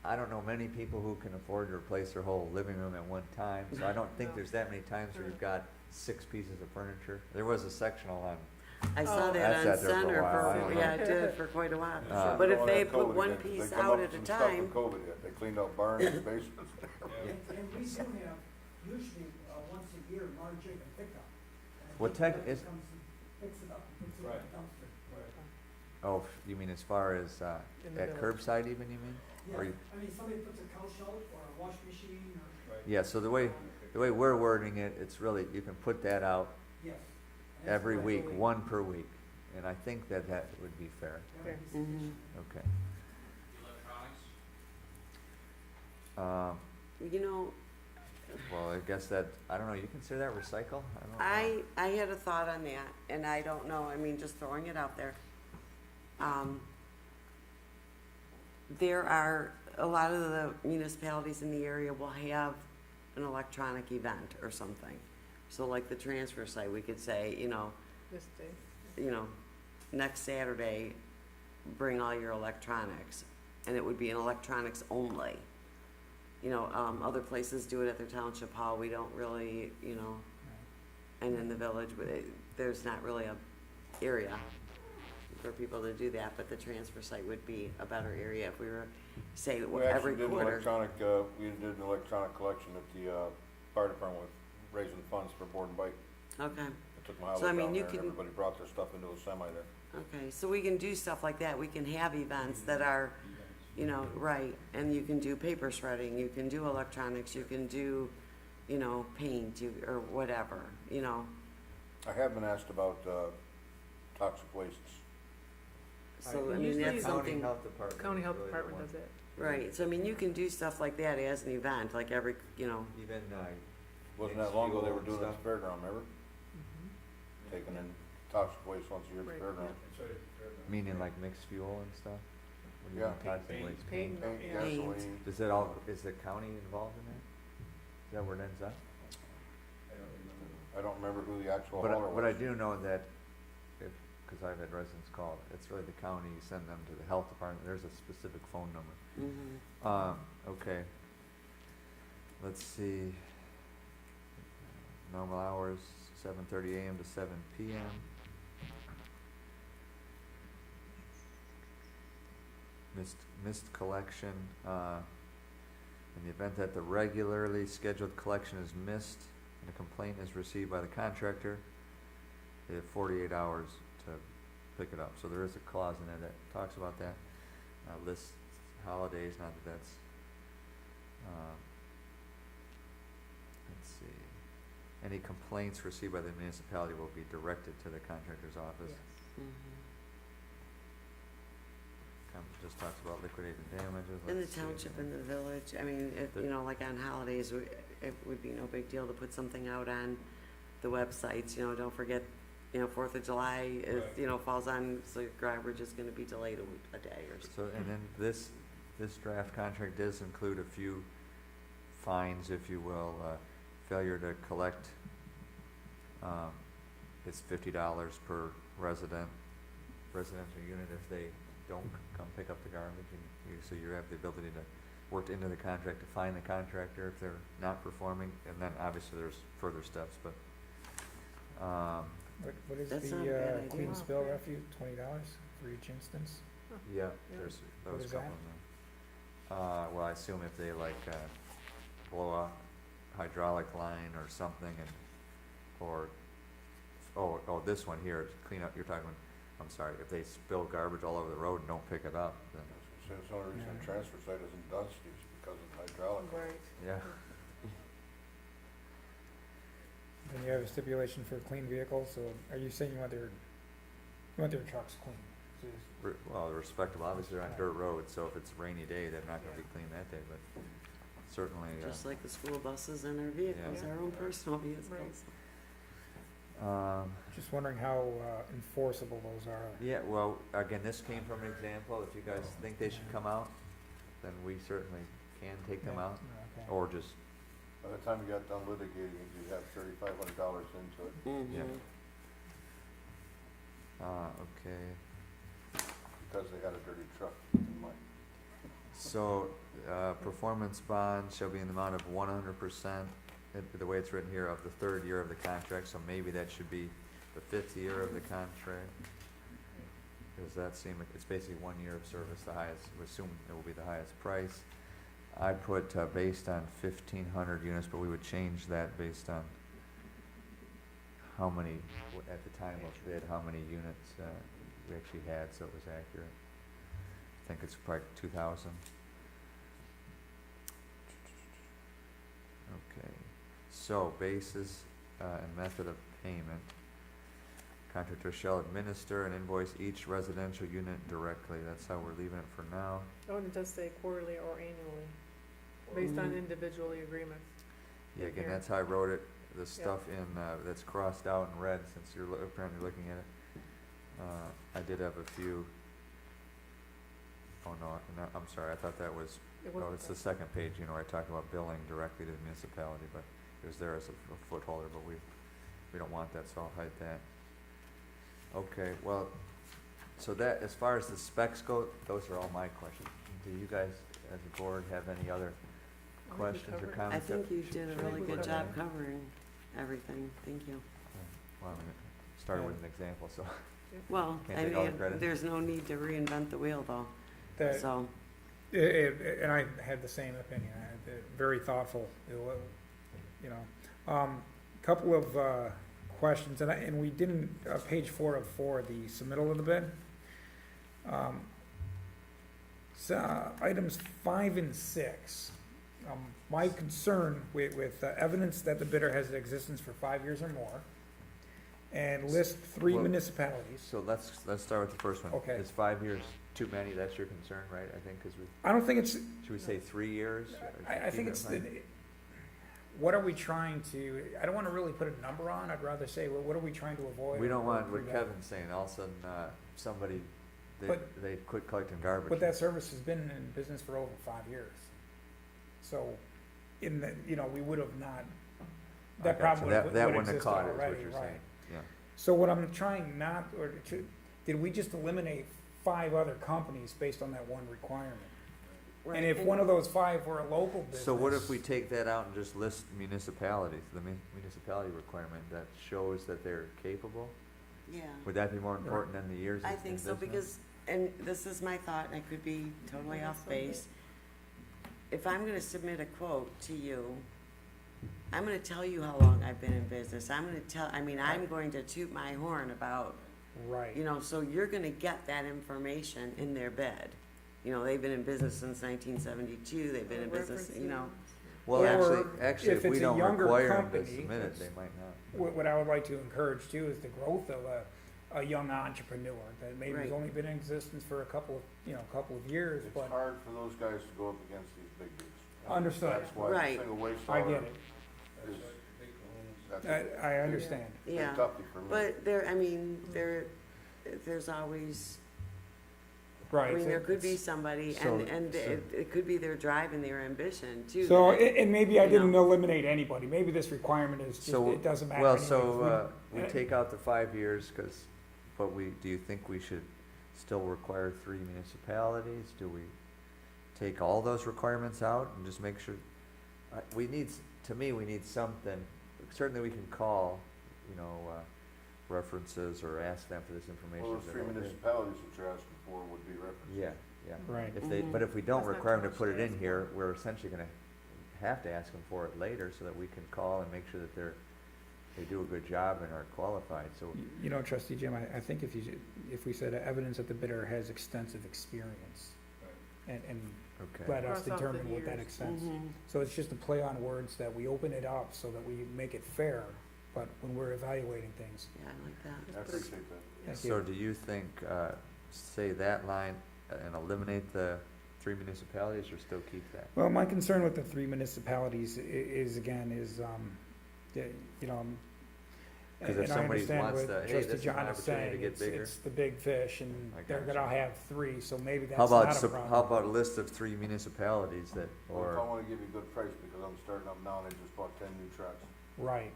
I don't know many people who can afford to replace their whole living room at one time, so I don't think No. there's that many times where you've got 6 pieces of furniture. There was a sectional on, I saw Oh. that That's on sat there for a center while, I for, don't yeah, know. it did for quite a while. Uh, But if Don't they have put COVID one again, 'cause piece they come out up at with a some stuff with time, COVID yet. They cleaned out barns and basements. Yeah. And we do have, usually, once a year, large chicken pickup. And Well, people tech- that is- comes and picks it up and puts it in Right. the dumpster. Right. oh, you mean as far as, In the at village. curbside even, you mean? Or Yeah, you- I mean, somebody puts a couch out or a wash machine or, Right. Yeah, so the way we're wording it, it's really, you can put that out yes. And that's every what I week, believe. one per week, and I think that would be fair. That would be Mhm. sufficient. Okay. Electronics? you know, Well, I guess that, I don't know, you consider that recycle? I don't know. I had a thought on that, and I don't know, I mean, just throwing it out there. There are, a lot of the municipalities in the area will have an electronic event or something. So like the transfer site, we could say, This day. Next Saturday, bring all your electronics, and it would be an electronics only. Other places do it at their township hall, we don't really, and in the village, there's not really a area for people to do that, but the transfer site would be a better area if we were, say, We every actually did an quarter. electronic collection at the, fire department with raising funds for board and bike. Okay, I took my So, I highway mean, down you there and can- everybody brought their stuff into a semi there. okay, so we can do stuff like that, we can have events that are, right, and you can do paper shredding, you can do electronics, you can do, paint, or whatever, I have been asked about, toxic wastes. So, Usually that's the something, Health Department. County is Health really the Department one. does that. right, so you can do stuff like that as an event, like every, Even, Wasn't that long ago they were Fuel and doing it at the fairground, remember? Mhm. Taking in toxic waste once a year at Right, the fairground. That's right, fair enough. meaning like mixed fuel and stuff? What do you Yeah. mean toxic Paint. waste? Paint. Paint, Yeah. gasoline. Is the county involved in that? Is that where it ends up? I don't remember. I don't remember who the actual hauler was. But I do know that because I've had residents call, it's really the county, you send them to the health department, there's a specific phone number. mhm. Okay. Let's see. Normal hours, 7:30 AM to 7 PM. Missed collection, in the event that the regularly scheduled collection is missed and a complaint is received by the contractor, they have 48 hours to pick it up. So there is a clause in there that talks about that. Lists holidays, not that that's, let's see. Any complaints received by the municipality will be directed to the contractor's office. Yes. Mhm. Just talks about liquidated damages. In the let's see. township, in the village, I mean, like on holidays, it would be no big deal to put something out on the websites, don't forget, 4th of July is, Right. falls on, so your garbage is gonna be delayed a day or so. So, and then this draft contract does include a few fines, if you will, failure to collect, it's $50 per residential unit if they don't come pick up the garbage, and so you have the ability to work into the contract to find the contractor if they're not performing, and then obviously there's further steps, but, What is That's not a bad the idea. clean spill refuse, $20 for each instance? yeah, Yeah. there's What those is couple that? of them. Well, I assume if they blow a hydraulic line or something or, this one here, clean up, you're talking, I'm sorry, if they spill garbage all over the road and don't pick it up, then, So it's the only reason the transfer site isn't dusty is because of hydraulic. Right. yeah. Then you have a stipulation for clean vehicles, so are you saying you want their trucks clean? So Well, they're respectable, obviously they're on dirt roads, so if it's a rainy day, they're not gonna be clean that day, but, certainly, Just like the school buses and our vehicles, Yeah. our own personal vehicles. Just wondering how enforceable those are. yeah, well, again, this came from an example. If you guys think they should come out, then we certainly can take them Yeah, out, okay. or just, By the time you got done litigating it, you'd have $3,500 into it, yeah. Mhm. Okay, because they had a dirty truck, keep in mind. so, performance bond shall be in the amount of 100%, the way it's written here, of the third year of the contract, so maybe that should be the fifth year of the contract. Does that seem, it's basically 1 year of service, the highest, we assume it will be the highest price. I put, based on 1,500 units, but we would change that based on how many, at the time of bid, how many units, we actually had, so it was accurate. I think it's probably 2,000. Okay, so basis, and method of payment. Contractor shall administer and invoice each residential unit directly, that's how we're leaving it for now. Oh, and it does say quarterly or annually, based on Mhm. individually agreements. Yeah, again, Here. that's how I wrote it, the Yeah. stuff in, that's crossed out in red, since you're apparently looking at it. I did have a few, oh no, I'm sorry, I thought that was, It oh, wasn't it's the that. second page, you know, I talked about billing directly to the municipality, but it was there as a footholder, but we don't want that, so I'll hide that. Okay, well, so that, as far as the specs go, those are all my questions. Do you guys, as a board, have any other I think we questions or covered it. comments? I think you did a Should really we good put job that covering everything, thank you. Well, I mean, it started with an example, so. Well, Can't I take all the mean, credit. there's no need to reinvent the wheel though, The- so, And I had the same opinion, very thoughtful, you know. Couple of questions, and we didn't, page 4 of 4, the submittal of the bid. So, items 5 and 6. My concern with evidence that the bidder has existence for 5 years or more, and list 3 Well, municipalities. So let's start with the first one. Okay. Is 5 years too many? That's your concern, right? I think, 'cause I don't think it's, should we say 3 years? I think it's, what are we trying to, I don't wanna really put a number on, I'd rather say, well, what are we trying to avoid? We don't or want what prevent? Kevin's saying, all of a sudden, somebody, But- they quit collecting garbage. But that service has been in business for over 5 years. So, in the, you know, we would have not, I that got problem you. would have That would wouldn't have exist caught it, is what already, you're right? saying, yeah. So what I'm trying not, or did we just eliminate 5 other companies based on that one requirement? right, And if one of those 5 were a local business. So what if we take that out and just list municipalities, the municipality requirement that shows that they're capable? yeah. Would that be more important than the years I in think so, business? because, and this is my thought, and I could be totally off base. If I'm gonna submit a quote to you, I'm gonna tell you how long I've been in business, I'm going to toot my horn about, Right. you know, so you're gonna get that information in their bid. You know, they've been in business since 1972, they've been in business, you know, Well, Or actually, if if we it's a don't younger require them to company, submit it, that's- they might not. What I would like to encourage too is the growth of a young entrepreneur that maybe has Right. only been in existence for a couple of years, It's but hard for those guys to go up against these big dudes. Understood. That's why the Right. single waste I hauler get it. is, that's I understand. a big yeah. toughie for me. But there's always, Right. I mean, so there could be it's- somebody, So- and it could be their drive and their ambition too. So, that- and maybe I you didn't know. eliminate anybody, maybe this requirement is just, So, it doesn't matter. well, anyway. so, we uh, take out the 5 years, but do you think we should still require 3 municipalities? Do we take all those requirements out and just make sure? To me, we need something, certainly we can call, you know, references or ask them for this information. Well, those if 3 they're okay. municipalities that you're asking for would be referenced. Yeah, yeah. Right. But if we don't That's not require them too to much put to it in ask here, for. we're essentially gonna have to ask them for it later so that we can call and make sure that they do a good job and are qualified, so. You know, trustee Jim, I think if we said evidence that the bidder has extensive experience and Okay. let us Cross off the determine what that years. extends. Mhm. So it's just a play on words that we open it up so that we make it fair, but when we're evaluating things. Yeah, I like that. I appreciate that. Thank So you. do you think, say that line and eliminate the 3 3 municipalities, or still keep that? Well, my concern with the 3 municipalities is again, yeah, you know, 'Cause if and I somebody understand wants what to, hey, Trustee this is an John is opportunity to saying, get bigger. it's the big fish, and I they're gotcha. gonna have 3, so maybe that's How not about, a problem. how about a list of 3 municipalities that, Well, if I or, wanna give you a good price, because I'm starting up now, and I just bought 10 new trucks. Right,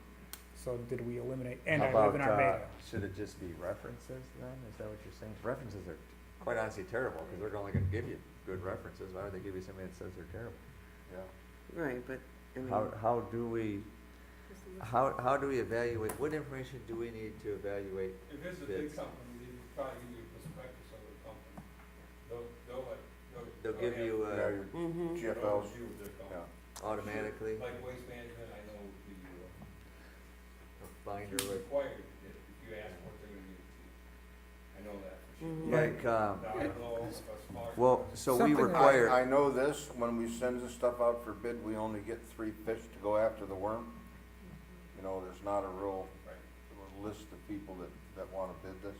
so did we eliminate, and how I live about, in Armada. should it just be references then? Is that what you're saying? References are quite honestly terrible, because they're only gonna give you good references. Why would they give you somebody that says they're terrible? Yeah. Right, but, I mean. How do we, Just a list. how do we evaluate, what information do we need to evaluate? If it's a bids? big company, they would probably give you a prospectus of the company. They'll give have- you, Yeah, your Mhm. an GFLs, overview of their company. yeah. automatically, Like waste management, I know would be, a binder it's with, required if you ask what they're gonna give it to you. I know that for sure. Mhm. like, Now, I don't know if a smaller. well, so we Something like- require. I know this, when we send this stuff out for bid, we only get 3 fish to go after the worm. You know, there's not a real Right, list of people that wanna bid this.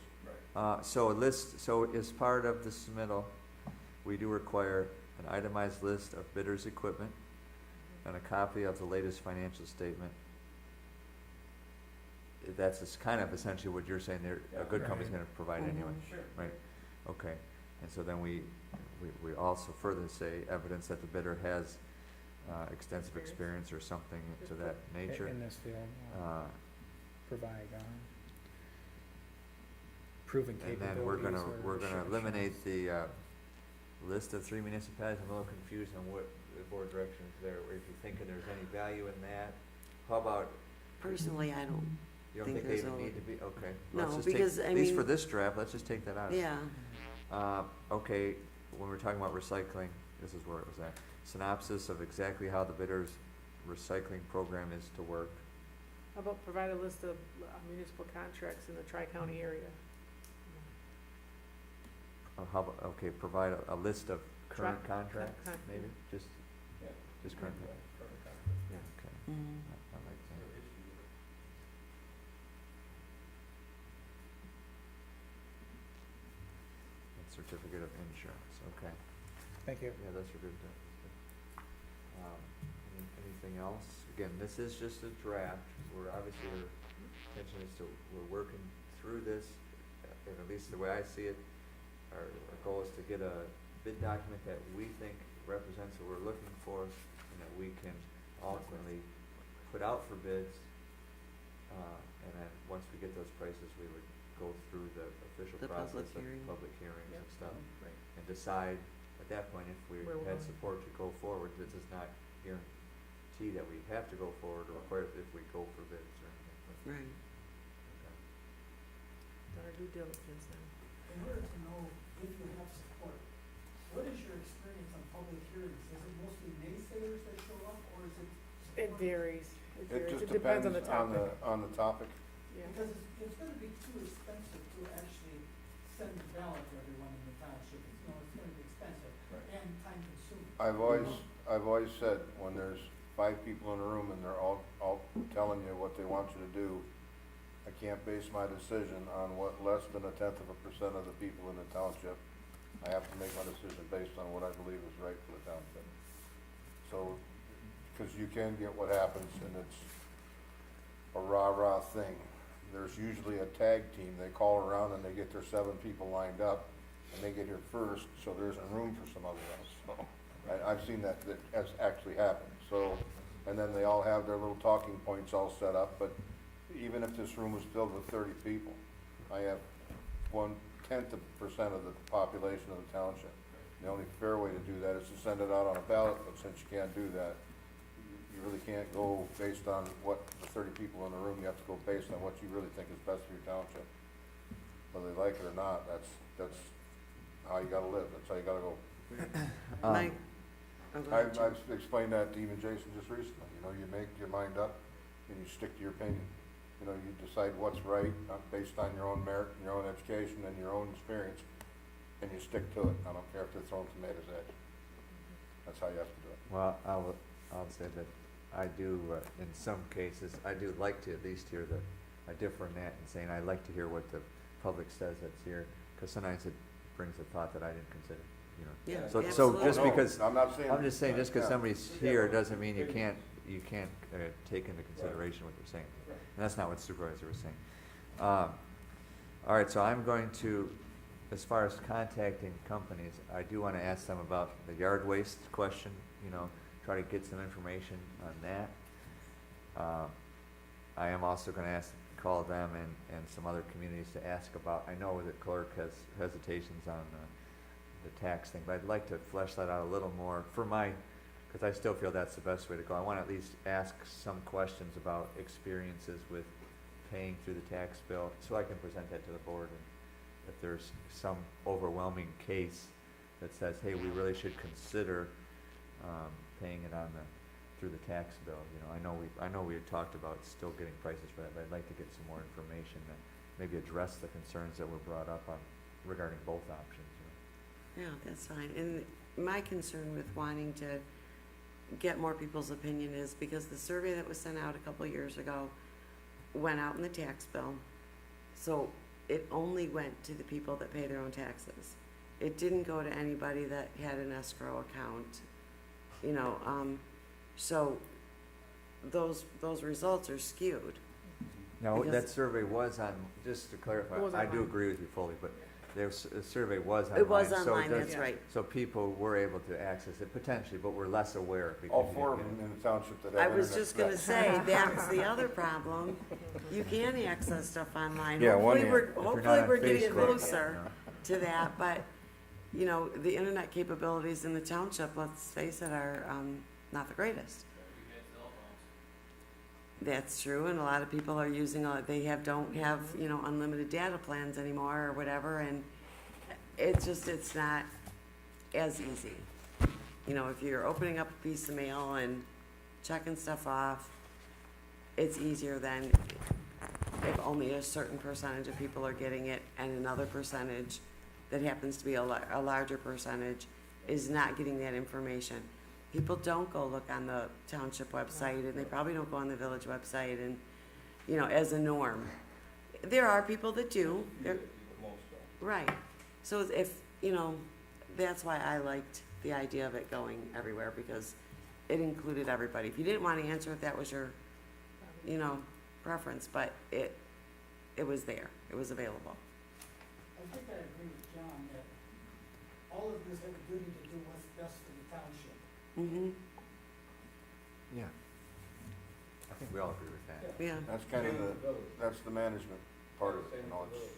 right. So a list, so as part of the submittal, we do require an itemized list of bidders' equipment and a copy of the latest financial statement. That's kind of essentially what you're saying, a good company's gonna provide anyway, Sure. right? Okay, and so then we also further say evidence that the bidder has, extensive experience or something to that nature. In this field, provide, proven And capabilities. then we're or gonna assurances. eliminate the, list of 3 municipalities. I'm a little confused on what the board direction is there, if you're thinking there's any value in that. How about, Personally, I don't, you don't think think they there's even a- need to be, okay. No, Let's just take, because, I at least for mean- this draft, let's just take that out. yeah, Okay, when we're talking about recycling, this is where it was at. Synopsis of exactly how the bidder's recycling program is to work. How about provide a list of municipal contracts in the tri-county area? How about, okay, provide a list of current Tra- contracts, con- maybe, just, Yeah. just current, Current contract. yeah, okay, mhm. I like that. Or issue. And certificate of insurance, okay. Thank you. Yeah, those are good. Anything else? Again, this is just a draft. We're obviously, our intention is to, we're working through this, and at least the way I see it, our goal is to get a bid document that we think represents what we're looking for, and that we can ultimately put out for bids. And then, once we get those prices, we would go through the official The public process of hearing. public hearings and Yep. stuff, Right. and decide at that point if we Where we're had going. support to go forward. This does not guarantee that we have to go forward or require if we go for bids or anything. But, Right. okay. Done our due diligence now. In order to know if you have support, what is your experience on public hearings? Is it mostly naysayers that show up, or is it? It varies. It It varies. just It depends on the depends topic. on the topic. Yeah. Because it's gonna be too expensive to actually send the ballot to everyone in the township. It's gonna be expensive Right. and time consuming. I've always said, when there's 5 people in a room and they're all telling you what they want you to do, I can't base my decision on what less than 0.1% of the people in the township. I have to make my decision based on what I believe is right for the township. So, because you can get what happens, and it's a rah-rah thing. There's usually a tag team, they call around and they get their 7 people lined up, and they get here first, so there isn't room for some other ones, so. I've seen that has actually happened, so, and then they all have their little talking points all set up, but even if this room was filled with 30 people, I have 0.1% of the population of the township. The only fair way to do that is to send it out on a ballot, but since you can't do that, you really can't go based on what the 30 people in the room, you have to go based on what you really think is best for your township. Whether they like it or not, that's how you gotta live, that's how you gotta go. Mike? Oh, go ahead, Jim. I've explained that to even Jason just recently, you know, you make your mind up and you stick to your opinion. You know, you decide what's right, based on your own merit, and your own education, and your own experience, and you stick to it. I don't care if they're throwing tomatoes at you. That's how you have to do it. Well, I'll say that I do, in some cases, I do like to at least hear I differ in that and saying I like to hear what the public says that's here, because sometimes it brings a thought that I didn't consider, you know. Yeah, So absolutely. just No, because, I'm not saying. I'm just saying, just because Yeah. somebody's here doesn't mean you can't take into consideration what they're saying. Right. And that's not what Supervisor was saying. All right, so I'm going to, as far as contacting companies, I do want to ask them about the yard waste question, you know, try to get some information on that. I am also going to call them and some other communities to ask about, I know that clerk has hesitations on the tax thing, but I'd like to flesh that out a little more for because I still feel that's the best way to go. I want to at least ask some questions about experiences with paying through the tax bill, so I can present that to the board. And if there's some overwhelming case that says, hey, we really should consider paying it through the tax bill, you know, I know we had talked about still getting prices for that, but I'd like to get some more information and maybe address the concerns that were brought up regarding both options, you know. Yeah, that's fine. And my concern with wanting to get more people's opinion is because the survey that was sent out a couple years ago went out in the tax bill. So it only went to the people that pay their own taxes. It didn't go to anybody that had an escrow account, you know, so those results are skewed. Now, Because- that survey was on, just to clarify, It was I do online. agree with you fully, but the survey was online. It was so online, does- that's right. So people were able to access it potentially, but were less aware. because All you four of didn't them in the township that I have was internet just gonna access. say, that's the other problem. You can access stuff online. Yeah, one Hopefully hand. we're, If you're not hopefully on we're getting Facebook, closer you know. to that, but, you know, the internet capabilities in the township, let's face it, are, not the greatest. We had cell phones. That's true, and a lot of people are using, don't have, you know, unlimited data plans anymore or whatever, and it's not as easy. You know, if you're opening up a piece of mail and checking stuff off, it's easier than if only a certain percentage of people are getting it and another percentage that happens to be a larger percentage is not getting that information. People don't go look on the township website, and they probably don't go on the village website, and, you know, as a norm. There are people that do, Yeah, There- but most don't. right. So if, you know, that's why I liked the idea of it going everywhere, because it included everybody. If you didn't want to answer it, that was your, you know, preference, but it was there, it was available. I think I agree with John that all of this have a duty to do what's best for the township. Mm-hmm, Yeah. I think we all agree with that. yeah. That's kind of that's the management part of it, Same you know, with it's, those,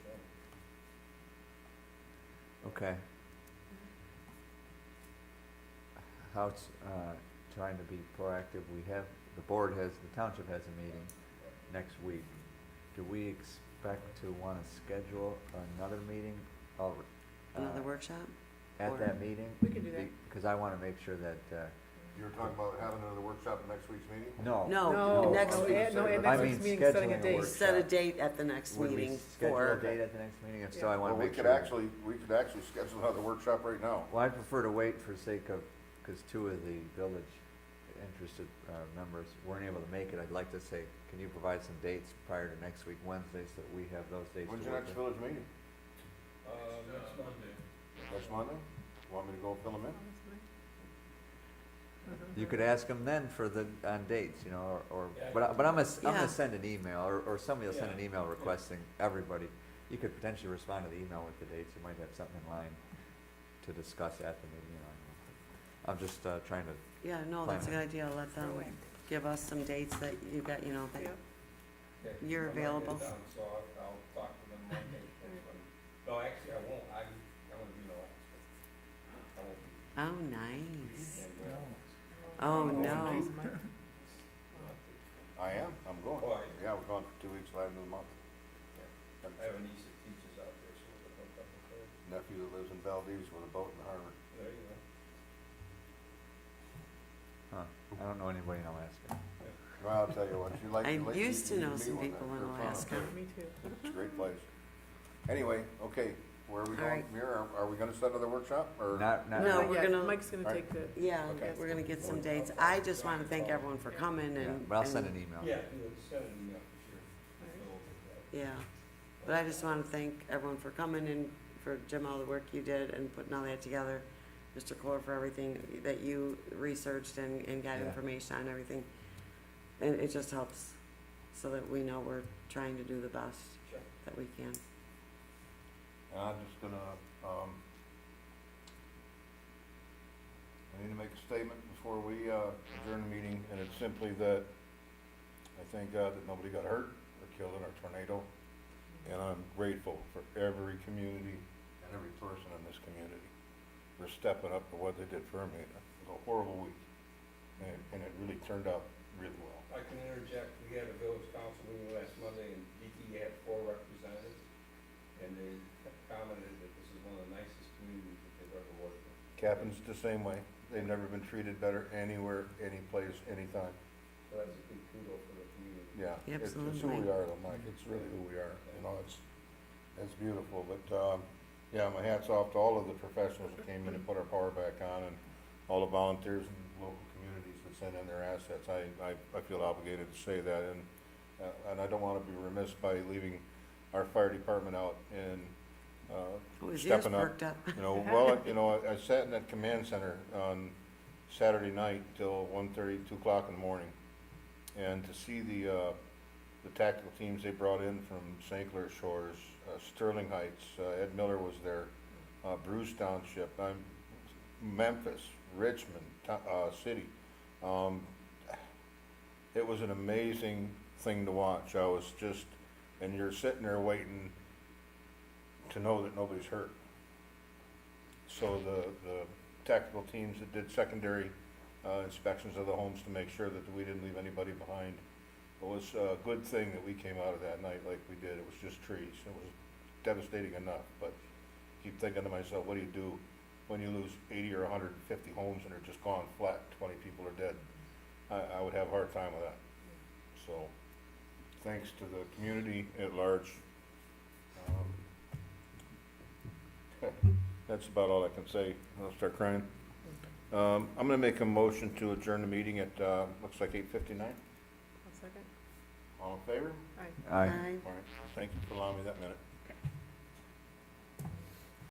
yeah. Okay. How it's, trying to be proactive, the township has a meeting next week. Do we expect to want to schedule another meeting? Another workshop? At or- that meeting? We can do that. Because I want to make sure that, you were talking about having another workshop at next week's meeting? no. No, next week. at I next mean week's meeting, setting a scheduling a date. workshop. Set a date at the next Would we meeting schedule a for, date at the next meeting? If so, Yeah. I want Well, to we make could sure. actually schedule another workshop right now. Well, I prefer to wait for sake of, because two of the village interested members weren't able to make it. I'd like to say, can you provide some dates prior to next week, Wednesday, so that we have those dates When's to your work next with? village meeting? Next Monday. Monday. Next Monday? Want me to go fill them in? You could ask them then on dates, you know, Yeah, but I'm gonna Yeah. send an email, or somebody will send an Yeah. email requesting everybody. You could potentially respond to the email with the dates. You might have something in line to discuss at the meeting, you know. I'm just trying to, yeah, no, that's a good idea. Let them give us some dates that you got, you know, that Yep. Okay. You're I'm gonna get available. it done, so I'll talk to them Monday, next Monday. No, actually, I won't, I'm gonna be no I won't be. Oh, nice. anywhere. Oh, no. I am, I'm going. Oh, are you? Yeah, we're going for 2 weeks, live in the month. I have a niece that teaches out there, so we'll hook up with her. Nephew that lives in Valdez with a boat in the harbor. There you go. I don't know anybody in Alaska. Well, I'll tell you what, you like. I you like- used to you know meet some one people there. in They're fun. Alaska. Me too. It's a great place. Anyway, okay, where are we All going right. from here? Are we gonna set another workshop, or? Not No, Not we're yet. gonna- Mike's gonna Alright. take the, Yeah, Okay. we're gonna get some dates. I just wanna thank everyone for coming Yeah, and. but I'll send and- an email. Yeah, you send an email for sure. So we'll get that. Yeah, but I just wanna thank everyone for coming and for Jim, all the work you did and putting all that together. Mr. Core, for everything that you researched and got Yeah. information on everything. And it just helps so that we know we're trying to do the best Sure. that we can. And I'm just gonna, I need to make a statement before we, adjourn the meeting, and it's simply that I thank God that nobody got hurt or killed in our tornado, and I'm grateful for every community and every person in this community for stepping up to what they did for me. It was a horrible week, and it really turned out really well. I can interject, we had a village council meeting last Monday, and DT had 4 representatives, and they commented that this is one of the nicest communities that they've ever worked with. Captain's the same way. They've never been treated better anywhere, any place, anytime. So that's a big kudo for the community. Yeah, it's who Absolutely. we are though, Mike, it's really who we are, you know, it's beautiful, but, yeah, my hat's off to all of the professionals that came in and put our power back on, and all the volunteers and local communities that sent in their assets. I feel obligated to say that, and I don't wanna be remiss by leaving our fire department out and, Oh, his ears stepping up. perked up. You know, well, you know, I sat in that command center on Saturday night till 1:30, 2 o'clock in the morning. And to see the tactical teams they brought in from St. Clair Shores, Sterling Heights, Ed Miller was there, Bruce Township, Memphis, Richmond, City. It was an amazing thing to watch. I was just, and you're sitting there waiting to know that nobody's hurt. So the tactical teams that did secondary inspections of the homes to make sure that we didn't leave anybody behind. It was a good thing that we came out of that night like we did. It was just trees. It was devastating enough, but I keep thinking to myself, what do you do when you lose 80 or 150 homes and they're just gone flat, 20 people are dead? I would have a hard time with that. So, thanks to the community at large. That's about all I can say. I'll start crying. I'm gonna make a motion to adjourn the meeting at, looks like 8:59. 1 second. All in favor? Aye. Aye. Aye. All right, thank you for allowing me that minute.